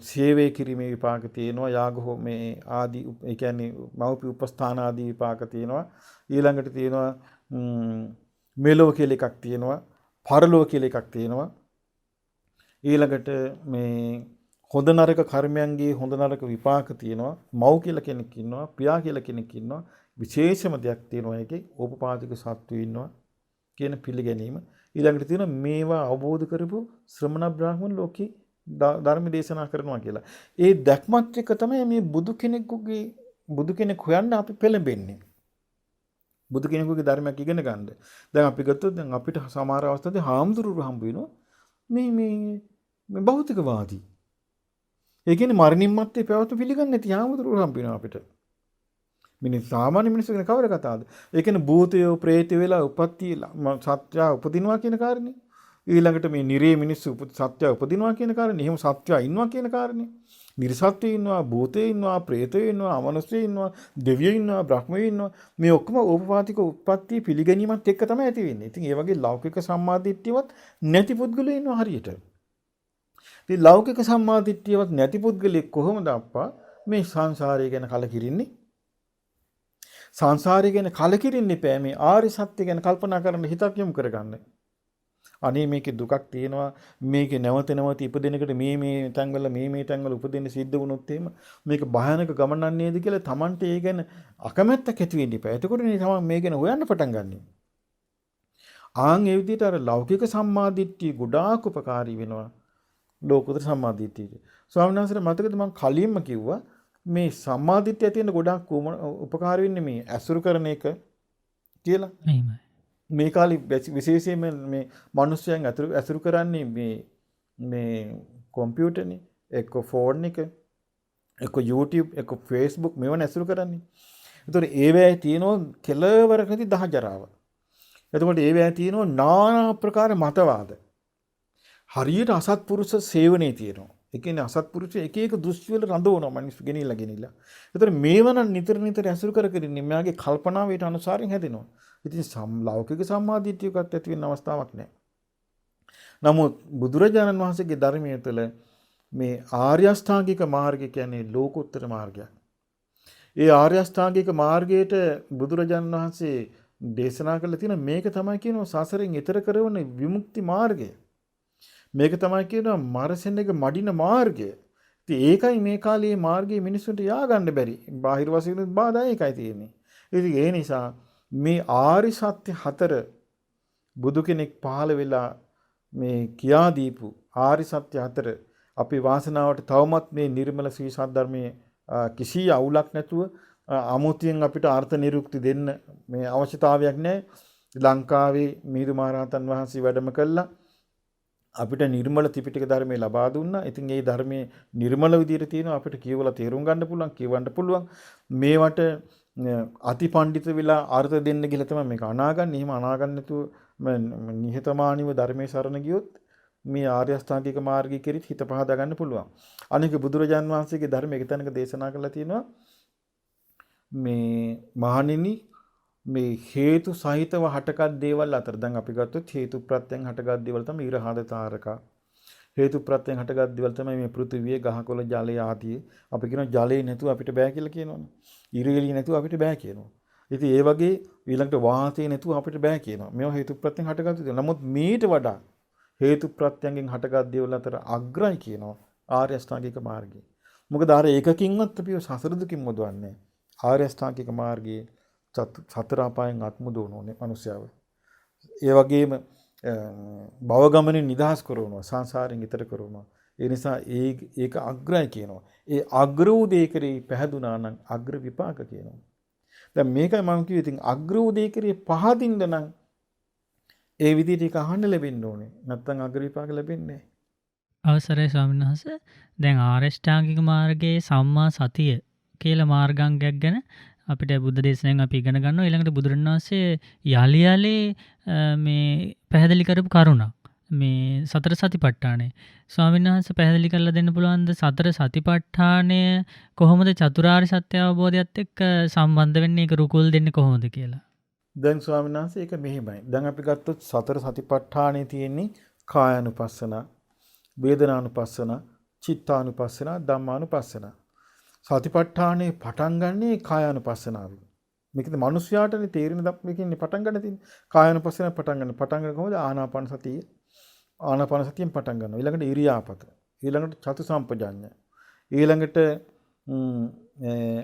සේවය කිරීමේ විපාක තියෙනවා යාග හෝ මේ ආදී ඒ කියන්නේ මෞපි උපස්ථාන ආදී විපාක තියෙනවා ඊළඟට තියෙනවා මෙලොව කියලා එකක් තියෙනවා පරලොව කියලා එකක් තියෙනවා ඊළඟට මේ හොඳ නරක කර්මයන්ගේ හොඳ නරක විපාක තියෙනවා මව් කියලා කෙනෙක් ඉන්නවා පියා කියලා කෙනෙක් ඉන්නවා විශේෂම දෙයක් තියෙනවා ඒකේ ඕපපාතික සත්තු ඉන්නවා කියන පිළිගැනීම ඊළඟට තියෙනවා මේවා අවබෝධ කරපු ශ්‍රමණ බ්‍රාහ්මණ ලෝකේ ධර්ම දේශනා කරනවා කියලා. ඒ දැක්මත් එක තමයි මේ බුදු කෙනෙක් හොයන්න අපි පෙළඹෙන්නේ. බුදු කෙනෙකුගේ ධර්මයක් ඉගෙන ගන්න. දැන් අපි ගත්තොත් දැන් අපිට සමහර අවස්ථාවලදී හාමුදුරුවෝ හම්බ වෙනවා. මේ භෞතිකවාදී. ඒ කියන්නේ මරණින් මත්තේ පැවතු පිළිගන්නේ නැති හාමුදුරුවෝ හම්බ වෙනවා අපිට. සාමාන්‍ය මිනිස්සු ගැන කවර කතාවද? ඒ කියන්නේ භූතයෝ ප්‍රේත වෙලා උපත්ති සත්‍ය උපදිනවා කියන කාරණේ. ඊළඟට මේ නිරේ මිනිස්සු සත්‍ය උපදිනවා කියන කාරණේ. එහෙම සත්‍ය ඉන්නවා කියන කාරණේ. නිර්සත්‍ය ඉන්නවා, භූතය ඉන්නවා, ප්‍රේතය ඉන්නවා, අමනුෂ්‍ය ඉන්නවා, දෙවියෝ ඉන්නවා, බ්‍රහ්මයෝ ඉන්නවා. මේ ඔක්කොම ඕපපාතික උත්පත්ති පිළිගැනීමත් එක්ක තමයි ඇති වෙන්නේ. ඉතින් ඒ වගේ ලෞකික සම්මාදිට්ඨියවත් නැති පුද්ගලයෝ ඉන්නවා හරියට. ඉතින් ලෞකික සම්මාදිට්ඨියවත් නැති පුද්ගලෙක් කොහොමද අප්පා මේ සංසාරය ගැන කලකිරින්නේ? සංසාරය ගැන කලකිරින්න එපා. මේ ආර්ය සත්‍ය ගැන කල්පනා කරන්න හිතක් යොමු කරගන්න. අනේ මේකේ දුකක් තියෙනවා. මේකේ නැවත නැවත ඉපදෙනකට මේ තැන්වල මේ තැන්වල උපදින්න සිද්ධ වුණොත් එහෙම මේක භයානක ගමනක් නේද කියලා Tamante ඒ ගැන අකමැත්තක් ඇති වෙන්න එපා. එතකොට නේ තමයි මේ ගැන හොයන්න පටන් ගන්නෙ. ආන් ඒ විදිහට අර ලෞකික සම්මාදිට්ඨිය ගොඩාක් උපකාරී වෙනවා ලෝකෝත්තර සම්මාදිට්ඨියට. ස්වාමීන් වහන්සේ මතකද මම කලින්ම කිව්වා මේ සම්මාදිට්ඨිය තියෙන ගොඩාක් උපකාර වෙන්නේ මේ ඇසුරු කරන එක කියලා. එහෙමයි. මේ කාලේ විශේෂයෙන්ම මේ මිනිස්යන් ඇසුරු කරන්නේ මේ කම්පියුටර්නේ, එක්ක ෆෝන් එක, එක්ක YouTube, එක්ක Facebook මේවන ඇසුරු කරන්නේ. ඒතකොට ඒවැය තියෙනවා කෙලවරක නැති දහජරාව. එතකොට ඒවැය තියෙනවා নানা ආකාර මතවාද. හරියට අසත්පුරුෂ සේවනයේ තියෙනවා. ඒ කියන්නේ අසත්පුරුෂ එක එක දෘෂ්ටි වල රඳවනවා මිනිස්සු ගෙනිලා. ඒතර මේවන නිතර ඇසුරු කරගෙන මෙයාගේ කල්පනාව ඊට අනුසාරයෙන් හැදෙනවා. ඉතින් ලෞකික සම්මාදිට්ඨියකට ඇති වෙන අවස්ථාවක් නැහැ. නමුත් බුදුරජාණන් වහන්සේගේ ධර්මයේ තුළ මේ ආර්ය අෂ්ටාංගික මාර්ගය කියන්නේ ලෝකෝත්තර මාර්ගයක්. ඒ ආර්ය අෂ්ටාංගික මාර්ගයට බුදුරජාණන් වහන්සේ දේශනා කළ තියෙන මේක තමයි කියනවා සසරෙන් ඈතර කරන විමුක්ති මාර්ගය. මේක තමයි කියනවා මරසෙන්නක මඩින මාර්ගය. ඉතින් ඒකයි මේ කාලේ මාර්ගයේ මිනිස්සුන්ට යා ගන්න බැරි. බාහිර වශයෙන් බාධා ඒකයි තියෙන්නේ. ඉතින් ඒ නිසා මේ ආරි සත්‍ය හතර බුදු කෙනෙක් පහළ වෙලා මේ කියා දීපු ආරි සත්‍ය හතර අපේ වාසනාවට තවමත් මේ නිර්මල ශ්‍රී සද්ධර්මයේ කිසි අවුලක් නැතුව අමුතියෙන් අපිට අර්ථ නිරුක්ති දෙන්න මේ අවශ්‍යතාවයක් නැහැ. ලංකාවේ මිහිඳු මහරහතන් වහන්සේ වැඩම කළා අපිට නිර්මල ත්‍රිපිටක ධර්මය ලබා දුන්නා. ඉතින් මේ ධර්මයේ නිර්මල විදියට තියෙනවා අපිට කියවලා තේරුම් ගන්න පුළුවන්, කියවන්න පුළුවන්. මේවට අතිපණ්ඩිත වෙලා අර්ථ දෙන්න ගිහලා තමයි මේක අනාගන්නේ. එහෙම අනාගන්න නැතුව නිහතමානීව ධර්මයේ සරණ ගියොත් මේ ආර්ය අෂ්ටාංගික මාර්ගය කෙරෙහි හිත පහදා ගන්න පුළුවන්. අනික බුදුරජාන් වහන්සේගේ ධර්මයේ එක තැනක දේශනා කරලා තියෙනවා මේ මහණෙනි මේ හේතු සහිතව හටගත් දේවල් අතර දැන් අපි ගත්තොත් හේතු ප්‍රත්‍යයෙන් හටගත් දේවල් තමයි ඉරහඳ තාරකා. හේතු ප්‍රත්‍යයෙන් හටගත් දේවල් තමයි මේ පෘථිවිය, ගහකොළ, ජලය ආදී. අපි කියනවා ජලය නැතුව අපිට බෑ කියලා කියනවනේ. ඉර එළිය නැතුව අපිට බෑ කියනවා. ඉතින් ඒ වගේ ඊළඟට වාතය නැතුව අපිට බෑ කියනවා. මේවා හේතු ප්‍රත්‍යයෙන් හටගත් දේවල්. නමුත් මීට වඩා හේතු ප්‍රත්‍යයෙන් හටගත් දේවල් අතර අග්‍රයි කියනවා ආර්ය අෂ්ටාංගික මාර්ගය. මොකද අර එකකින්වත් අපිව සසර දුකින් මුදවන්නේ. ආර්ය අෂ්ටාංගික මාර්ගයේ සතර අපායන් අත්මුදවනෝනේ මිනිස්යාව. ඒ වගේම භව ගමනේ නිදහස් කරනවා, සංසාරයෙන් ඈතර කරනවා. ඒ නිසා ඒක අග්‍රයි කියනවා. ඒ අග්‍ර වූ දේ කරේ පැහැදුනා නම් අග්‍ර විපාක කියනවා. දැන් මේකයි මම කිව්වේ ඉතින් අග්‍ර වූ දේ කරේ පහදින්න නම් ඒ විදිහට ඒක අහන්න ලැබෙන්න ඕනේ. නැත්නම් අග්‍ර විපාක ලැබෙන්නේ නැහැ. අවසරයි ස්වාමීන් වහන්සේ. දැන් ආරෂ්ඨාංගික මාර්ගයේ සම්මා සතිය කියලා මාර්ගාංගයක් ගැන අපිට බුද්ධ දේශනාවෙන් අපි ඉගෙන ගන්නවා. ඊළඟට බුදුරණවහන්සේ යලි යලි මේ පැහැදිලි කරපු කරුණක්. මේ සතර සතිපට්ඨානය. ස්වාමීන් වහන්සේ පැහැදිලි කරලා දෙන්න පුළුවන්ද සතර සතිපට්ඨානය කොහොමද චතුරාර්ය සත්‍ය අවබෝධයත් එක්ක සම්බන්ධ වෙන්නේ? ඒක රුකුල් දෙන්නේ කොහොමද කියලා? දැන් ස්වාමීන් වහන්සේ ඒක මෙහෙමයි. දැන් අපි ගත්තොත් සතර සතිපට්ඨානයේ තියෙන්නේ කායानुපස්සන, වේදනානුපස්සන, චිත්තානුපස්සන, ධම්මානුපස්සන. සතිපට්ඨානේ පටන් ගන්නේ කායानुපස්සනාවෙන්. මේකද මිනිස්යාටනේ තේරෙන දක්වකින්නේ පටන් ගන්න තියෙන්නේ. කායानुපස්සන පටන් ගන්න කොහොමද? ආනාපාන සතිය. ආනාපාන සතියෙන් පටන් ගන්නවා. ඊළඟට ඉරියාපත. ඊළඟට චතු සම්පජාඤ්ඤය. ඊළඟට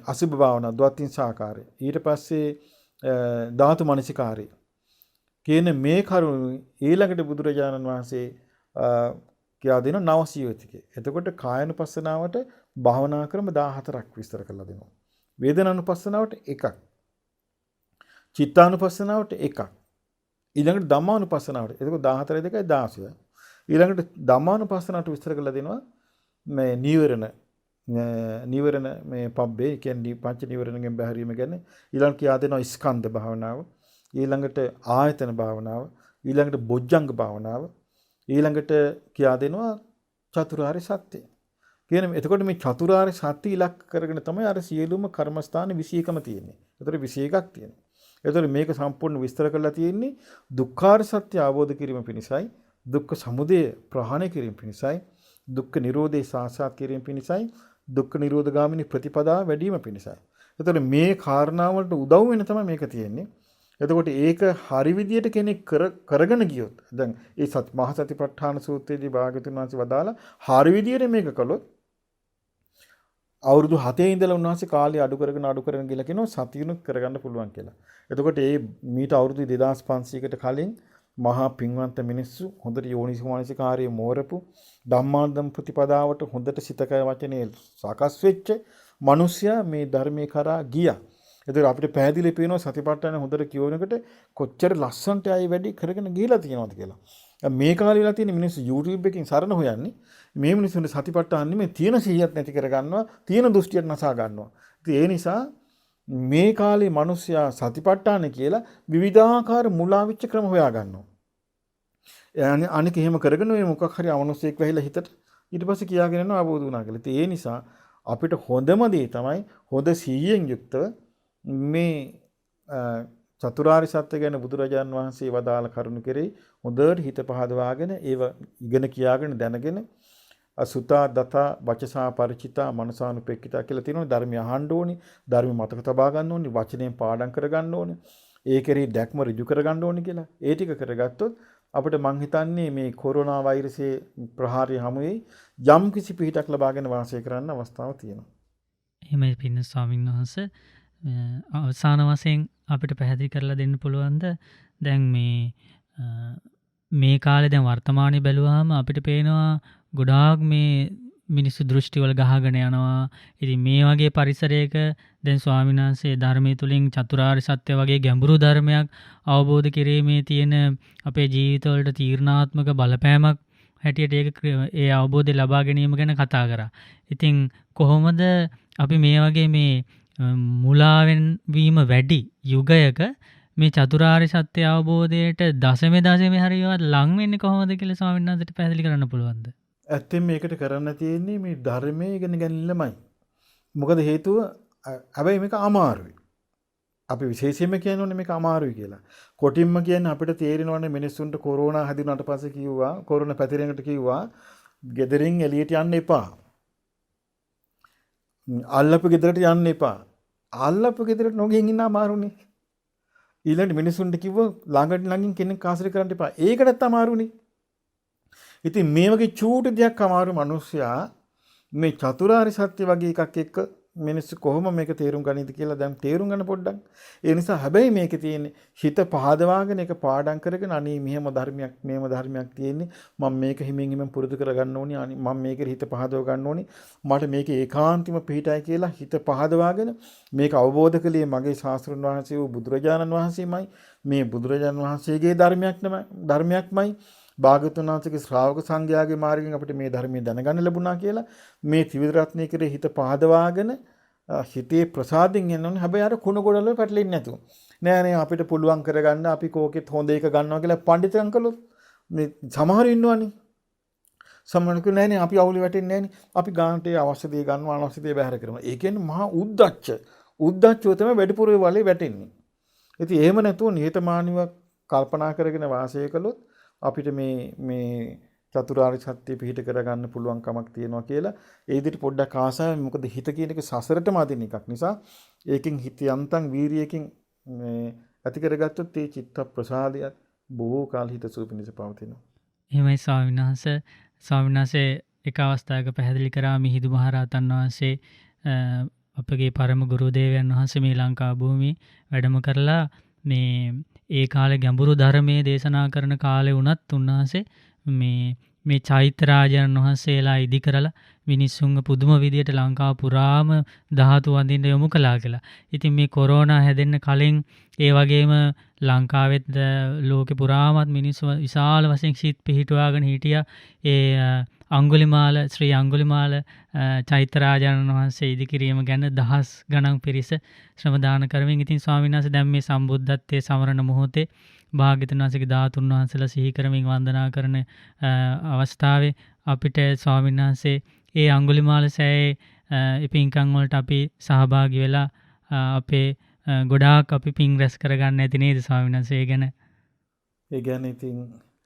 අසුභ භාවනා, ද්වතින් සාකාරය. ඊට පස්සේ ධාතු මනසිකාරය. කියන මේ කරුණු ඊළඟට බුදුරජාණන් වහන්සේ කියා දෙන නවසියෝතිකේ. එතකොට කායानुපස්සනාවට භාවනා ක්‍රම 14ක් විස්තර කරලා දෙනවා. වේදනානුපස්සනාවට එකක්. චිත්තානුපස්සනාවට එකක්. ඊළඟට ධම්මානුපස්සනාවට. එතකොට 14 2යි 16. ඊළඟට ධම්මානුපස්සනාවට විස්තර කරලා දෙනවා මේ නීවරණ මේ පබ්බේ කියන්නේ පංච නීවරණගෙන් බැහැරීම ගැන. ඊළඟට කියා දෙනවා ස්කන්ධ භාවනාව. ඊළඟට ආයතන භාවනාව. ඊළඟට බොජ්ජංග භාවනාව. ඊළඟට කියා දෙනවා චතුරාර්ය සත්‍ය. කියන්නේ එතකොට මේ චතුරාර්ය සත්‍ය ඉලක්ක කරගෙන තමයි අර සියලුම කර්මස්ථාන 21ම තියෙන්නේ. ඒතර 21ක් තියෙනවා. ඒතර මේක සම්පූර්ණ විස්තර කරලා තියෙන්නේ දුක්ඛාර සත්‍ය අවබෝධ කිරීම පිණිසයි, දුක්ඛ සමුදය ප්‍රහාණය කිරීම පිණිසයි, දුක්ඛ නිරෝධය සාක්ෂාත් කිරීම පිණිසයි, දුක්ඛ නිරෝධ ගාමිනී ප්‍රතිපදාව වැඩි වීම පිණිසයි. ඒතර මේ කාරණාවලට උදව් වෙන තමයි මේක තියෙන්නේ. එතකොට ඒක හරි විදියට කෙනෙක් කරගෙන ගියොත් දැන් ඒ මහා සතිපට්ඨාන සූත්‍රයේදී භාග්‍යවතුන් වහන්සේ වදාලා හරි විදියට මේක කළොත් අවුරුදු 7 ඉඳලා උන්වහන්සේ කාලය අඩු කරගෙන ගිහලා කියනවා සතියුණුත් කරගන්න පුළුවන් කියලා. එතකොට මේ මීට අවුරුදු 2500කට කලින් මහා පින්වන්ත මිනිස්සු හොඳට යෝනිසෝමනසිකාරයේ මෝරපු ධම්මාන්දම් ප්‍රතිපදාවට හොඳට සිතකය වචනේ සකස් වෙච්ච මිනිසයා මේ ධර්මයේ කරා ගියා. එතකොට අපිට පැහැදිලි පේනවා සතිපට්ඨාන හොඳට කියවනකොට කොච්චර ලස්සනට ආයි වැඩි කරගෙන ගිහිලා තියෙනවද කියලා. මේ කාලේ වෙලා තියෙන මිනිස්සු YouTube එකකින් සරණ හොයන්නේ මේ මිනිස්සුන්ට සතිපට්ඨාන නෙමෙයි තියෙන සිහියත් නැති කර ගන්නවා, තියෙන දෘෂ්ටියක් නසා ගන්නවා. ඉතින් ඒ නිසා මේ කාලේ මිනිස්සයා සතිපට්ඨාන කියලා විවිධාකාර මුලාවිච්ච ක්‍රම හොයා ගන්නවා. අනික එහෙම කරගෙන මේ මොකක් හරි අමනුෂ්‍යෙක් වෙහිලා හිතට ඊට පස්සේ කියාගෙන යනවා අවබෝධ වුණා කියලා. ඉතින් ඒ නිසා අපිට හොඳම දේ තමයි හොඳ සිහියෙන් යුක්තව මේ චතුරාර්ය සත්‍ය ගැන බුදුරජාන් වහන්සේ වදාළ කරුණු කෙරෙහි හොඳට හිත පහදවාගෙන ඒව ඉගෙන කියාගෙන දැනගෙන අසුතා දතා වචසා ಪರಿචිතා මනසානුපෙක්කිතා කියලා තියෙනවා. ධර්මය අහන්න ඕනි, ධර්ම මතක තබා ගන්න ඕනි, වචනයෙන් පාඩම් කර ගන්න ඕනි, ඒ කෙරෙහි දැක්ම ඍජු කර ගන්න ඕනි කියලා. ඒ ටික කරගත්තොත් අපිට මං හිතන්නේ මේ කොරෝනා වෛරසයේ ප්‍රහාරය හැමුවේ යම් කිසි පිහිටක් ලබාගෙන වාසය කරන්න අවස්ථාවක් තියෙනවා. එහෙමයි පින්න ස්වාමීන් වහන්සේ. අවසාන වශයෙන් අපිට පැහැදිලි කරලා දෙන්න පුළුවන්ද දැන් මේ කාලේ දැන් වර්තමානයේ බැලුවාම අපිට පේනවා ගොඩාක් මේ මිනිස්සු දෘෂ්ටිවල ගහගෙන යනවා. ඉතින් මේ වගේ පරිසරයක දැන් ස්වාමීන් වහන්සේ ධර්මයේ තුලින් චතුරාර්ය සත්‍ය වගේ ගැඹුරු ධර්මයක් අවබෝධ කිරීමේ තියෙන අපේ ජීවිතවලට තීරණාත්මක බලපෑමක් හැටියට ඒක ඒ අවබෝධය ලබා ගැනීම ගැන කතා කරා. ඉතින් කොහොමද අපි මේ වගේ මේ මුලාවෙන් වීම වැඩි යුගයක මේ චතුරාර්ය සත්‍ය අවබෝධයට දශමේ හරියවත් ලං වෙන්නේ කොහොමද කියලා ස්වාමීන් වහන්සේට පැහැදිලි කරන්න පුළුවන්ද? ඇත්තෙන් මේකට කරන්න තියෙන්නේ මේ ධර්මයේ ඉගෙන ගැනීමයි. මොකද හේතුව හැබැයි මේක අමාරුයි. අපි විශේෂයෙන්ම කියන්නේ මේක අමාරුයි කියලා. කොටින්ම කියන්නේ අපිට තේරෙනවනේ මිනිස්සුන්ට කොරෝනා හැදුනාට පස්සේ කිව්වා කොරෝනා පැතිරෙනකට කිව්වා ගෙදරින් එළියට යන්න එපා. අල්ලපු ගෙදරට යන්න එපා. අල්ලපු ගෙදරට නොගින් ඉන්න අමාරුනේ. ඊළඟ මිනිසුන්ට කිව්ව ළඟින් කෙනෙක් ආශ්‍රය කරන්න එපා. ඒකටත් අමාරුනේ. ඉතින් මේ වගේ චූටි දෙයක් අමාරු මිනිස්සයා මේ චතුරාර්ය සත්‍ය වගේ එකක් එක්ක මිනිස්සු කොහොම මේක තේරුම් ගන්නද කියලා දැන් තේරුම් ගන්න පොඩ්ඩක්. ඒ නිසා හැබැයි මේකේ තියෙන්නේ හිත පහදවාගෙන ඒක පාඩම් කරගෙන අනේ මෙහෙම ධර්මයක් තියෙන්නේ මම මේක හිමින් පුරුදු කරගන්න ඕනි. අනේ මම මේකේ හිත පහදව ගන්න ඕනි. මට මේක ඒකාන්තම පිහිටයි කියලා හිත පහදවාගෙන මේක අවබෝධ කළේ මගේ ශාස්ත්‍රඥ වහන්සේ වූ බුදුරජාණන් වහන්සේමයි. මේ බුදුරජාණන් වහන්සේගේ ධර්මයක්මයි. භාග්‍යවතුන් වහන්සේගේ ශ්‍රාවක සංඝයාගේ මාර්ගයෙන් අපිට මේ ධර්මය දැනගන්න ලැබුණා කියලා මේ ත්‍රිවිධ රත්නයේ කෙරේ හිත පහදවාගෙන හිතේ ප්‍රසාදයෙන් යනෝනේ. හැබැයි අර කුණ ගොඩවල පැටලෙන්නේ නැතුව. නෑ අපිට පුළුවන් කරගන්න අපි කෝකෙත් හොඳ එක ගන්නවා කියලා පඬිතුන් කළොත් මේ සමහර ඉන්නවනේ. සමහරක නෑනේ අපි අවුල වැටෙන්නේ නෑනේ. අපි ගානට අවශ්‍ය දේ ගන්නවා අනවශ්‍ය දේ බැහැර කරනවා. ඒ කියන්නේ මහා උද්දච්චව තමයි වැඩිපුර වලේ වැටෙන්නේ. ඉතින් එහෙම නැතුව නිහතමානීව කල්පනා කරගෙන වාසය කළොත් අපිට මේ චතුරාර්ය සත්‍ය පිහිට කරගන්න පුළුවන් කමක් තියෙනවා කියලා ඒ විදිහට පොඩ්ඩක් ආසාවෙන් මොකද හිත කියන එක සසරටම අදින එකක් නිසා ඒකෙන් හිත යන්තම් වීරියකින් ඇති කරගත්තොත් ඒ චිත්ත ප්‍රසාදයක් බොහෝ කාල හිත සුවපිනිස පවතිනවා. එහෙමයි ස්වාමීන් වහන්සේ එක අවස්ථාවක පැහැදිලි කරා මිහිඳු මහරහතන් වහන්සේ අපගේ පරම ගුරු දේවයන් වහන්සේ මේ ලංකා භූමියේ වැඩම කරලා මේ ඒ කාලේ ගැඹුරු ධර්මයේ දේශනා කරන කාලේ වුණත් උන්වහන්සේ මේ චෛත්‍ය රාජයන් වහන්සේලා ඉදි කරලා මිනිස්සුන්ව පුදුම විදියට ලංකාව පුරාම ධාතු වඳින්න යොමු කළා කියලා. ඉතින් මේ කොරෝනා හැදෙන්න කලින් ඒ වගේම ලංකාවෙත් ලෝකේ පුරාමත් මිනිස්සු විශාල වශයෙන් සිත් පිහිටුවාගෙන හිටියා. ඒ ශ්‍රී අඟුලිමාල චෛත්‍ය රාජානන් වහන්සේ ඉදිකිරීම ගැන දහස් ගණන් පිරිස ශ්‍රමදාන කරමින් ඉතින් ස්වාමීන් වහන්සේ දැන් මේ සම්බුද්ධත්වයේ සමරන මොහොතේ භාග්‍යවතුන් වහන්සේගේ ධාතුන් වහන්සේලා සිහි කරමින් වන්දනා කරන අවස්ථාවේ අපිට ස්වාමීන් වහන්සේ ඒ අඟුලිමාල සෑයේ පින්කම් වලට අපි සහභාගී වෙලා අපේ ගොඩාක් අපි පින් රැස් කරගන්න ඇති නේද ස්වාමීන් වහන්සේ ගැන? ඒ ගැන ඉතින්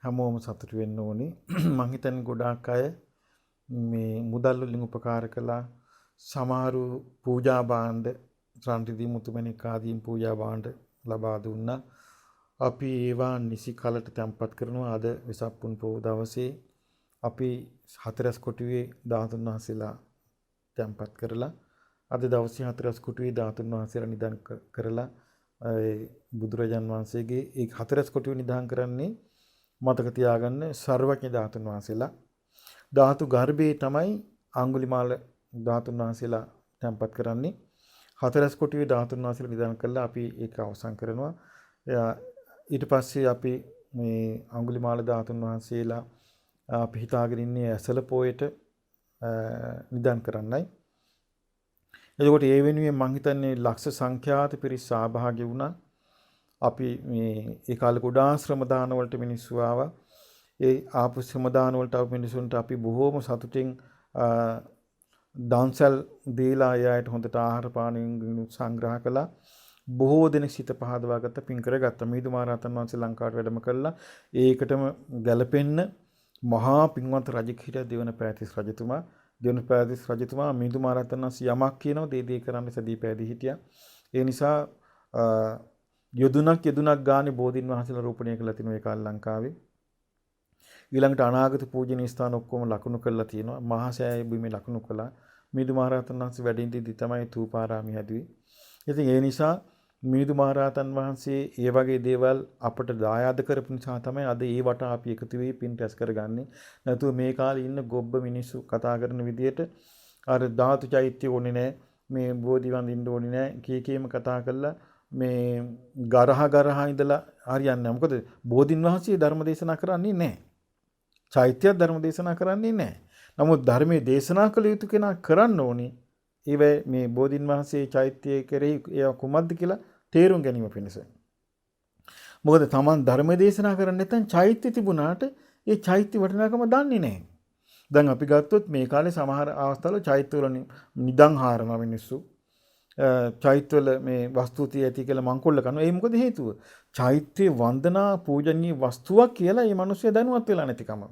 හැමෝම සතුටු වෙන්න ඕනේ. මං හිතන්නේ ගොඩාක් අය මේ මුදල් වලින් උපකාර කළා. සමහරු පූජා භාණ්ඩ ත්‍රාන්තිදී මුතුමැණික් ආදීන් පූජා භාණ්ඩ ලබා දුන්නා. අපි ඒවා නිසි කලට තැන්පත් කරනවා. අද වෙසක් පොහොව දවසේ අපි හතරස් කොටුවේ ධාතුන් වහන්සේලා තැන්පත් කරලා අද දවසේ හතරස් කොටුවේ ධාතුන් වහන්සේලා නිදන් කරලා බුදුරජාන් වහන්සේගේ ඒ හතරස් කොටුවේ නිදන් කරන්නේ මතක තියාගන්න සර්වඥ ධාතුන් වහන්සේලා. ධාතු ගර්භයේ තමයි අඟුලිමාල ධාතුන් වහන්සේලා තැන්පත් කරන්නේ. හතරස් කොටුවේ ධාතුන් වහන්සේලා නිදන් කළා අපි ඒක අවසන් කරනවා. ඊට පස්සේ අපි මේ අඟුලිමාල ධාතුන් වහන්සේලා අපි හිතාගෙන ඉන්නේ ඇසල පොයට නිදන් කරන්නයි. එතකොට ඒ වෙනුවෙන් මං හිතන්නේ ලක්ෂ සංඛ්‍යාත පිරිස් සහභාගී වුණා. අපි මේ ඒ කාලේ කුඩා ශ්‍රම දාන වලට මිනිස්සු ආවා. ඒ ආපු ශ්‍රම දාන වලට ආපු මිනිසුන්ට අපි බොහෝම සතුටින් දන්සල් දීලා අයට හොඳට ආහාර පාන සංග්‍රහ කළා. බොහෝ දෙනෙක් සිත පහදවාගත්ත පින් කරගත්ත. මිහිඳු මහරහතන් වහන්සේ ලංකාවට වැඩම කළා. ඒකටම ගැලපෙන්න මහා පින්වන්ත රජෙක් හිටියා දෙවන පෑතිස් රජතුමා. දෙවන පෑතිස් රජතුමා මිහිඳු මහරහතන් වහන්සේ යමක් කියනවා දේ කරන්න සදී පෑදී හිටියා. ඒ නිසා යදුනක් ගානේ බෝධින් වහන්සේලා රෝපණය කළා තිනු ඒ කාලේ ලංකාවේ. ඊළඟට අනාගත පූජනීය ස්ථාන ඔක්කොම ලකුණු කරලා තියෙනවා. මහා සෑය බිමේ ලකුණු කළා. මිහිඳු මහරහතන් වහන්සේ වැඩ ඉඳිද්දි තමයි තූපාරාමී හැදුවේ. ඉතින් ඒ නිසා මිහිඳු මහරහතන් වහන්සේ ඒ වගේ දේවල් අපට දායාද කරපු නිසා තමයි අද ඒ වට අපි එකතු වෙයි පින් රැස් කරගන්නේ. නැතුව මේ කාලේ ඉන්න ගොබ්බ මිනිස්සු කතා කරන විදිහට අර ධාතු චෛත්‍ය ඕනේ නැහැ. මේ බෝධි වඳින්න ඕනේ නැහැ. කීකේම කතා කළා මේ ගරහ ඉඳලා හරියන්නේ නැහැ. මොකද බෝධින් වහන්සේ ධර්ම දේශනා කරන්නේ නැහැ. චෛත්‍යයක් ධර්ම දේශනා කරන්නේ නැහැ. නමුත් ධර්මයේ දේශනා කළ යුතු කෙනා කරන්න ඕනේ. ඒ මේ බෝධින් වහන්සේ චෛත්‍යයේ කෙරෙහි ඒ කුමක්ද කියලා තේරුම් ගැනීම පිණිස. මොකද Taman ධර්ම දේශනා කරන්නේ නැත්නම් චෛත්‍ය තිබුණාට ඒ චෛත්‍ය වටිනාකම දන්නේ නැහැ. දැන් අපි ගත්තොත් මේ කාලේ සමහර අවස්ථාවල චෛත්‍යවල නිදන් හාරන මිනිස්සු චෛත්‍යවල මේ වස්තු තියති කියලා මංකොල්ල කරනවා. ඒ මොකද හේතුව? චෛත්‍ය වන්දනා පූජනීය වස්තුවක් කියලා මේ මිනිස්සු දැනුවත් වෙලා නැතිකම.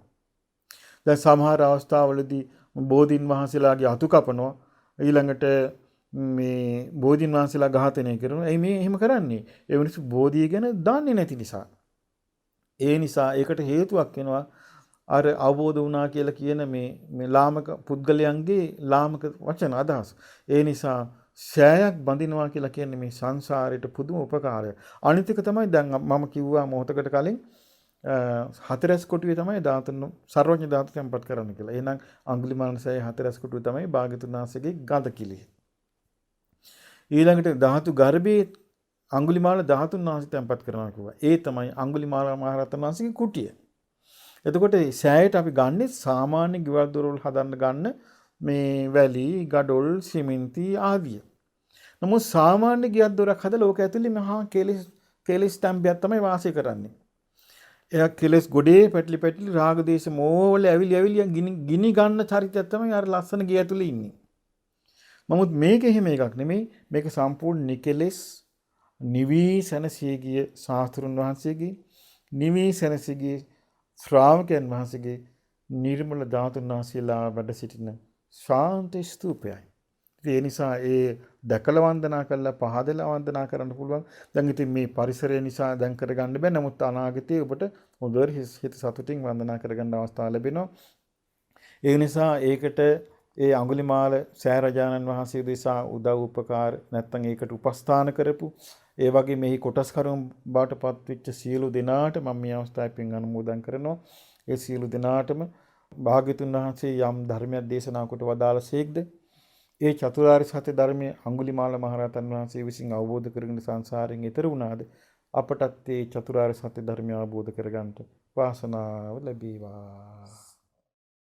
දැන් සමහර අවස්ථාවලදී බෝධීන් වහන්සේලාගේ අතු කපනවා. ඊළඟට මේ බෝධීන් වහන්සේලා ඝාතනය කරනවා. එයි මේ එහෙම කරන්නේ. ඒ මිනිස්සු බෝධිය ගැන දන්නේ නැති නිසා. ඒ නිසා ඒකට හේතුවක් වෙනවා අර අවබෝධ වුණා කියලා කියන මේ ලාමක පුද්ගලයන්ගේ ලාමක වචන අදහස්. ඒ නිසා සෑයක් බඳිනවා කියලා කියන්නේ මේ සංසාරයට පුදුම උපකාරයක්. අනිත් එක තමයි දැන් මම කිව්වා මොහොතකට කලින් හතරස් කොටුවේ තමයි ධාතුන් සර්වඥ ධාතු තැන්පත් කරන්න කියලා. එහෙනම් අඟුලිමාල සෑය හතරස් කොටුවේ තමයි භාග්‍යතුන් වහන්සේගේ ගඳ කිලි. ඊළඟට ධාතු ගර්භයේ අඟුලිමාල ධාතුන් වහන්සේ තැන්පත් කරනවා කිව්වා. ඒ තමයි අඟුලිමාල මහරහතන් වහන්සේගේ කුටිය. එතකොට සෑයට අපි ගන්නේ සාමාන්‍ය ගෙවල් දොරවල් හදන්න ගන්න මේ වැලි, ගඩොල්, සිමෙන්ති ආදිය. නමුත් සාමාන්‍ය ගෙයක් දොරක් හදලා ඕක ඇතුලේ මහා කෙලෙස් තැම්බයක් තමයි වාසය කරන්නේ. එයා කෙලෙස් ගොඩේ පැටලි පැටලි රාග දේශ මොහොල ඇවිලි ගිනි ගන්න චරිතයක් තමයි අර ලස්සන ගේ ඇතුලේ ඉන්නේ. නමුත් මේක එහෙම එකක් නෙමෙයි. මේක සම්පූර්ණ නිකෙලෙස් නිවී සැනසී ගිය සාස්ත්‍රුන් වහන්සේගේ නිවී සැනසී ගිය ශ්‍රාවකයන් වහන්සේගේ නිර්මල ධාතුන් වහන්සේලා වැඩ සිටින ශාන්ත ස්තූපයයි. ඒ නිසා ඒ දැකලා වන්දනා කරලා පහදලා වන්දනා කරන්න පුළුවන්. දැන් ඉතින් මේ පරිසරය නිසා දැන් කරගන්න බෑ. නමුත් අනාගතයේ ඔබට හොඳට හිත සතුටින් වන්දනා කරගන්න අවස්ථාව ලැබෙනවා. ඒ නිසා ඒකට ඒ අඟුලිමාල සෑරජානන් වහන්සේ දෙසා උදව් උපකාර නැත්නම් ඒකට උපස්ථාන කරපු ඒ වගේ මෙහි කොටස්කරුන් බාටපත් වෙච්ච සියලු දෙනාට මම මේ අවස්ථාවේ පින් අනුමෝදන් කරනවා. ඒ සියලු දෙනාටම භාග්‍යතුන් වහන්සේ යම් ධර්මයක් දේශනා කොට වදාළසේක්ද ඒ චතුරාර්ය සත්‍ය ධර්මයේ අඟුලිමාල මහරහතන් වහන්සේ විසින් අවබෝධ කරගෙන සංසාරයෙන් ඈතර වුණාද අපටත් ඒ චතුරාර්ය සත්‍ය ධර්මය අවබෝධ කරගන්නට වාසනාව ලැබේවා.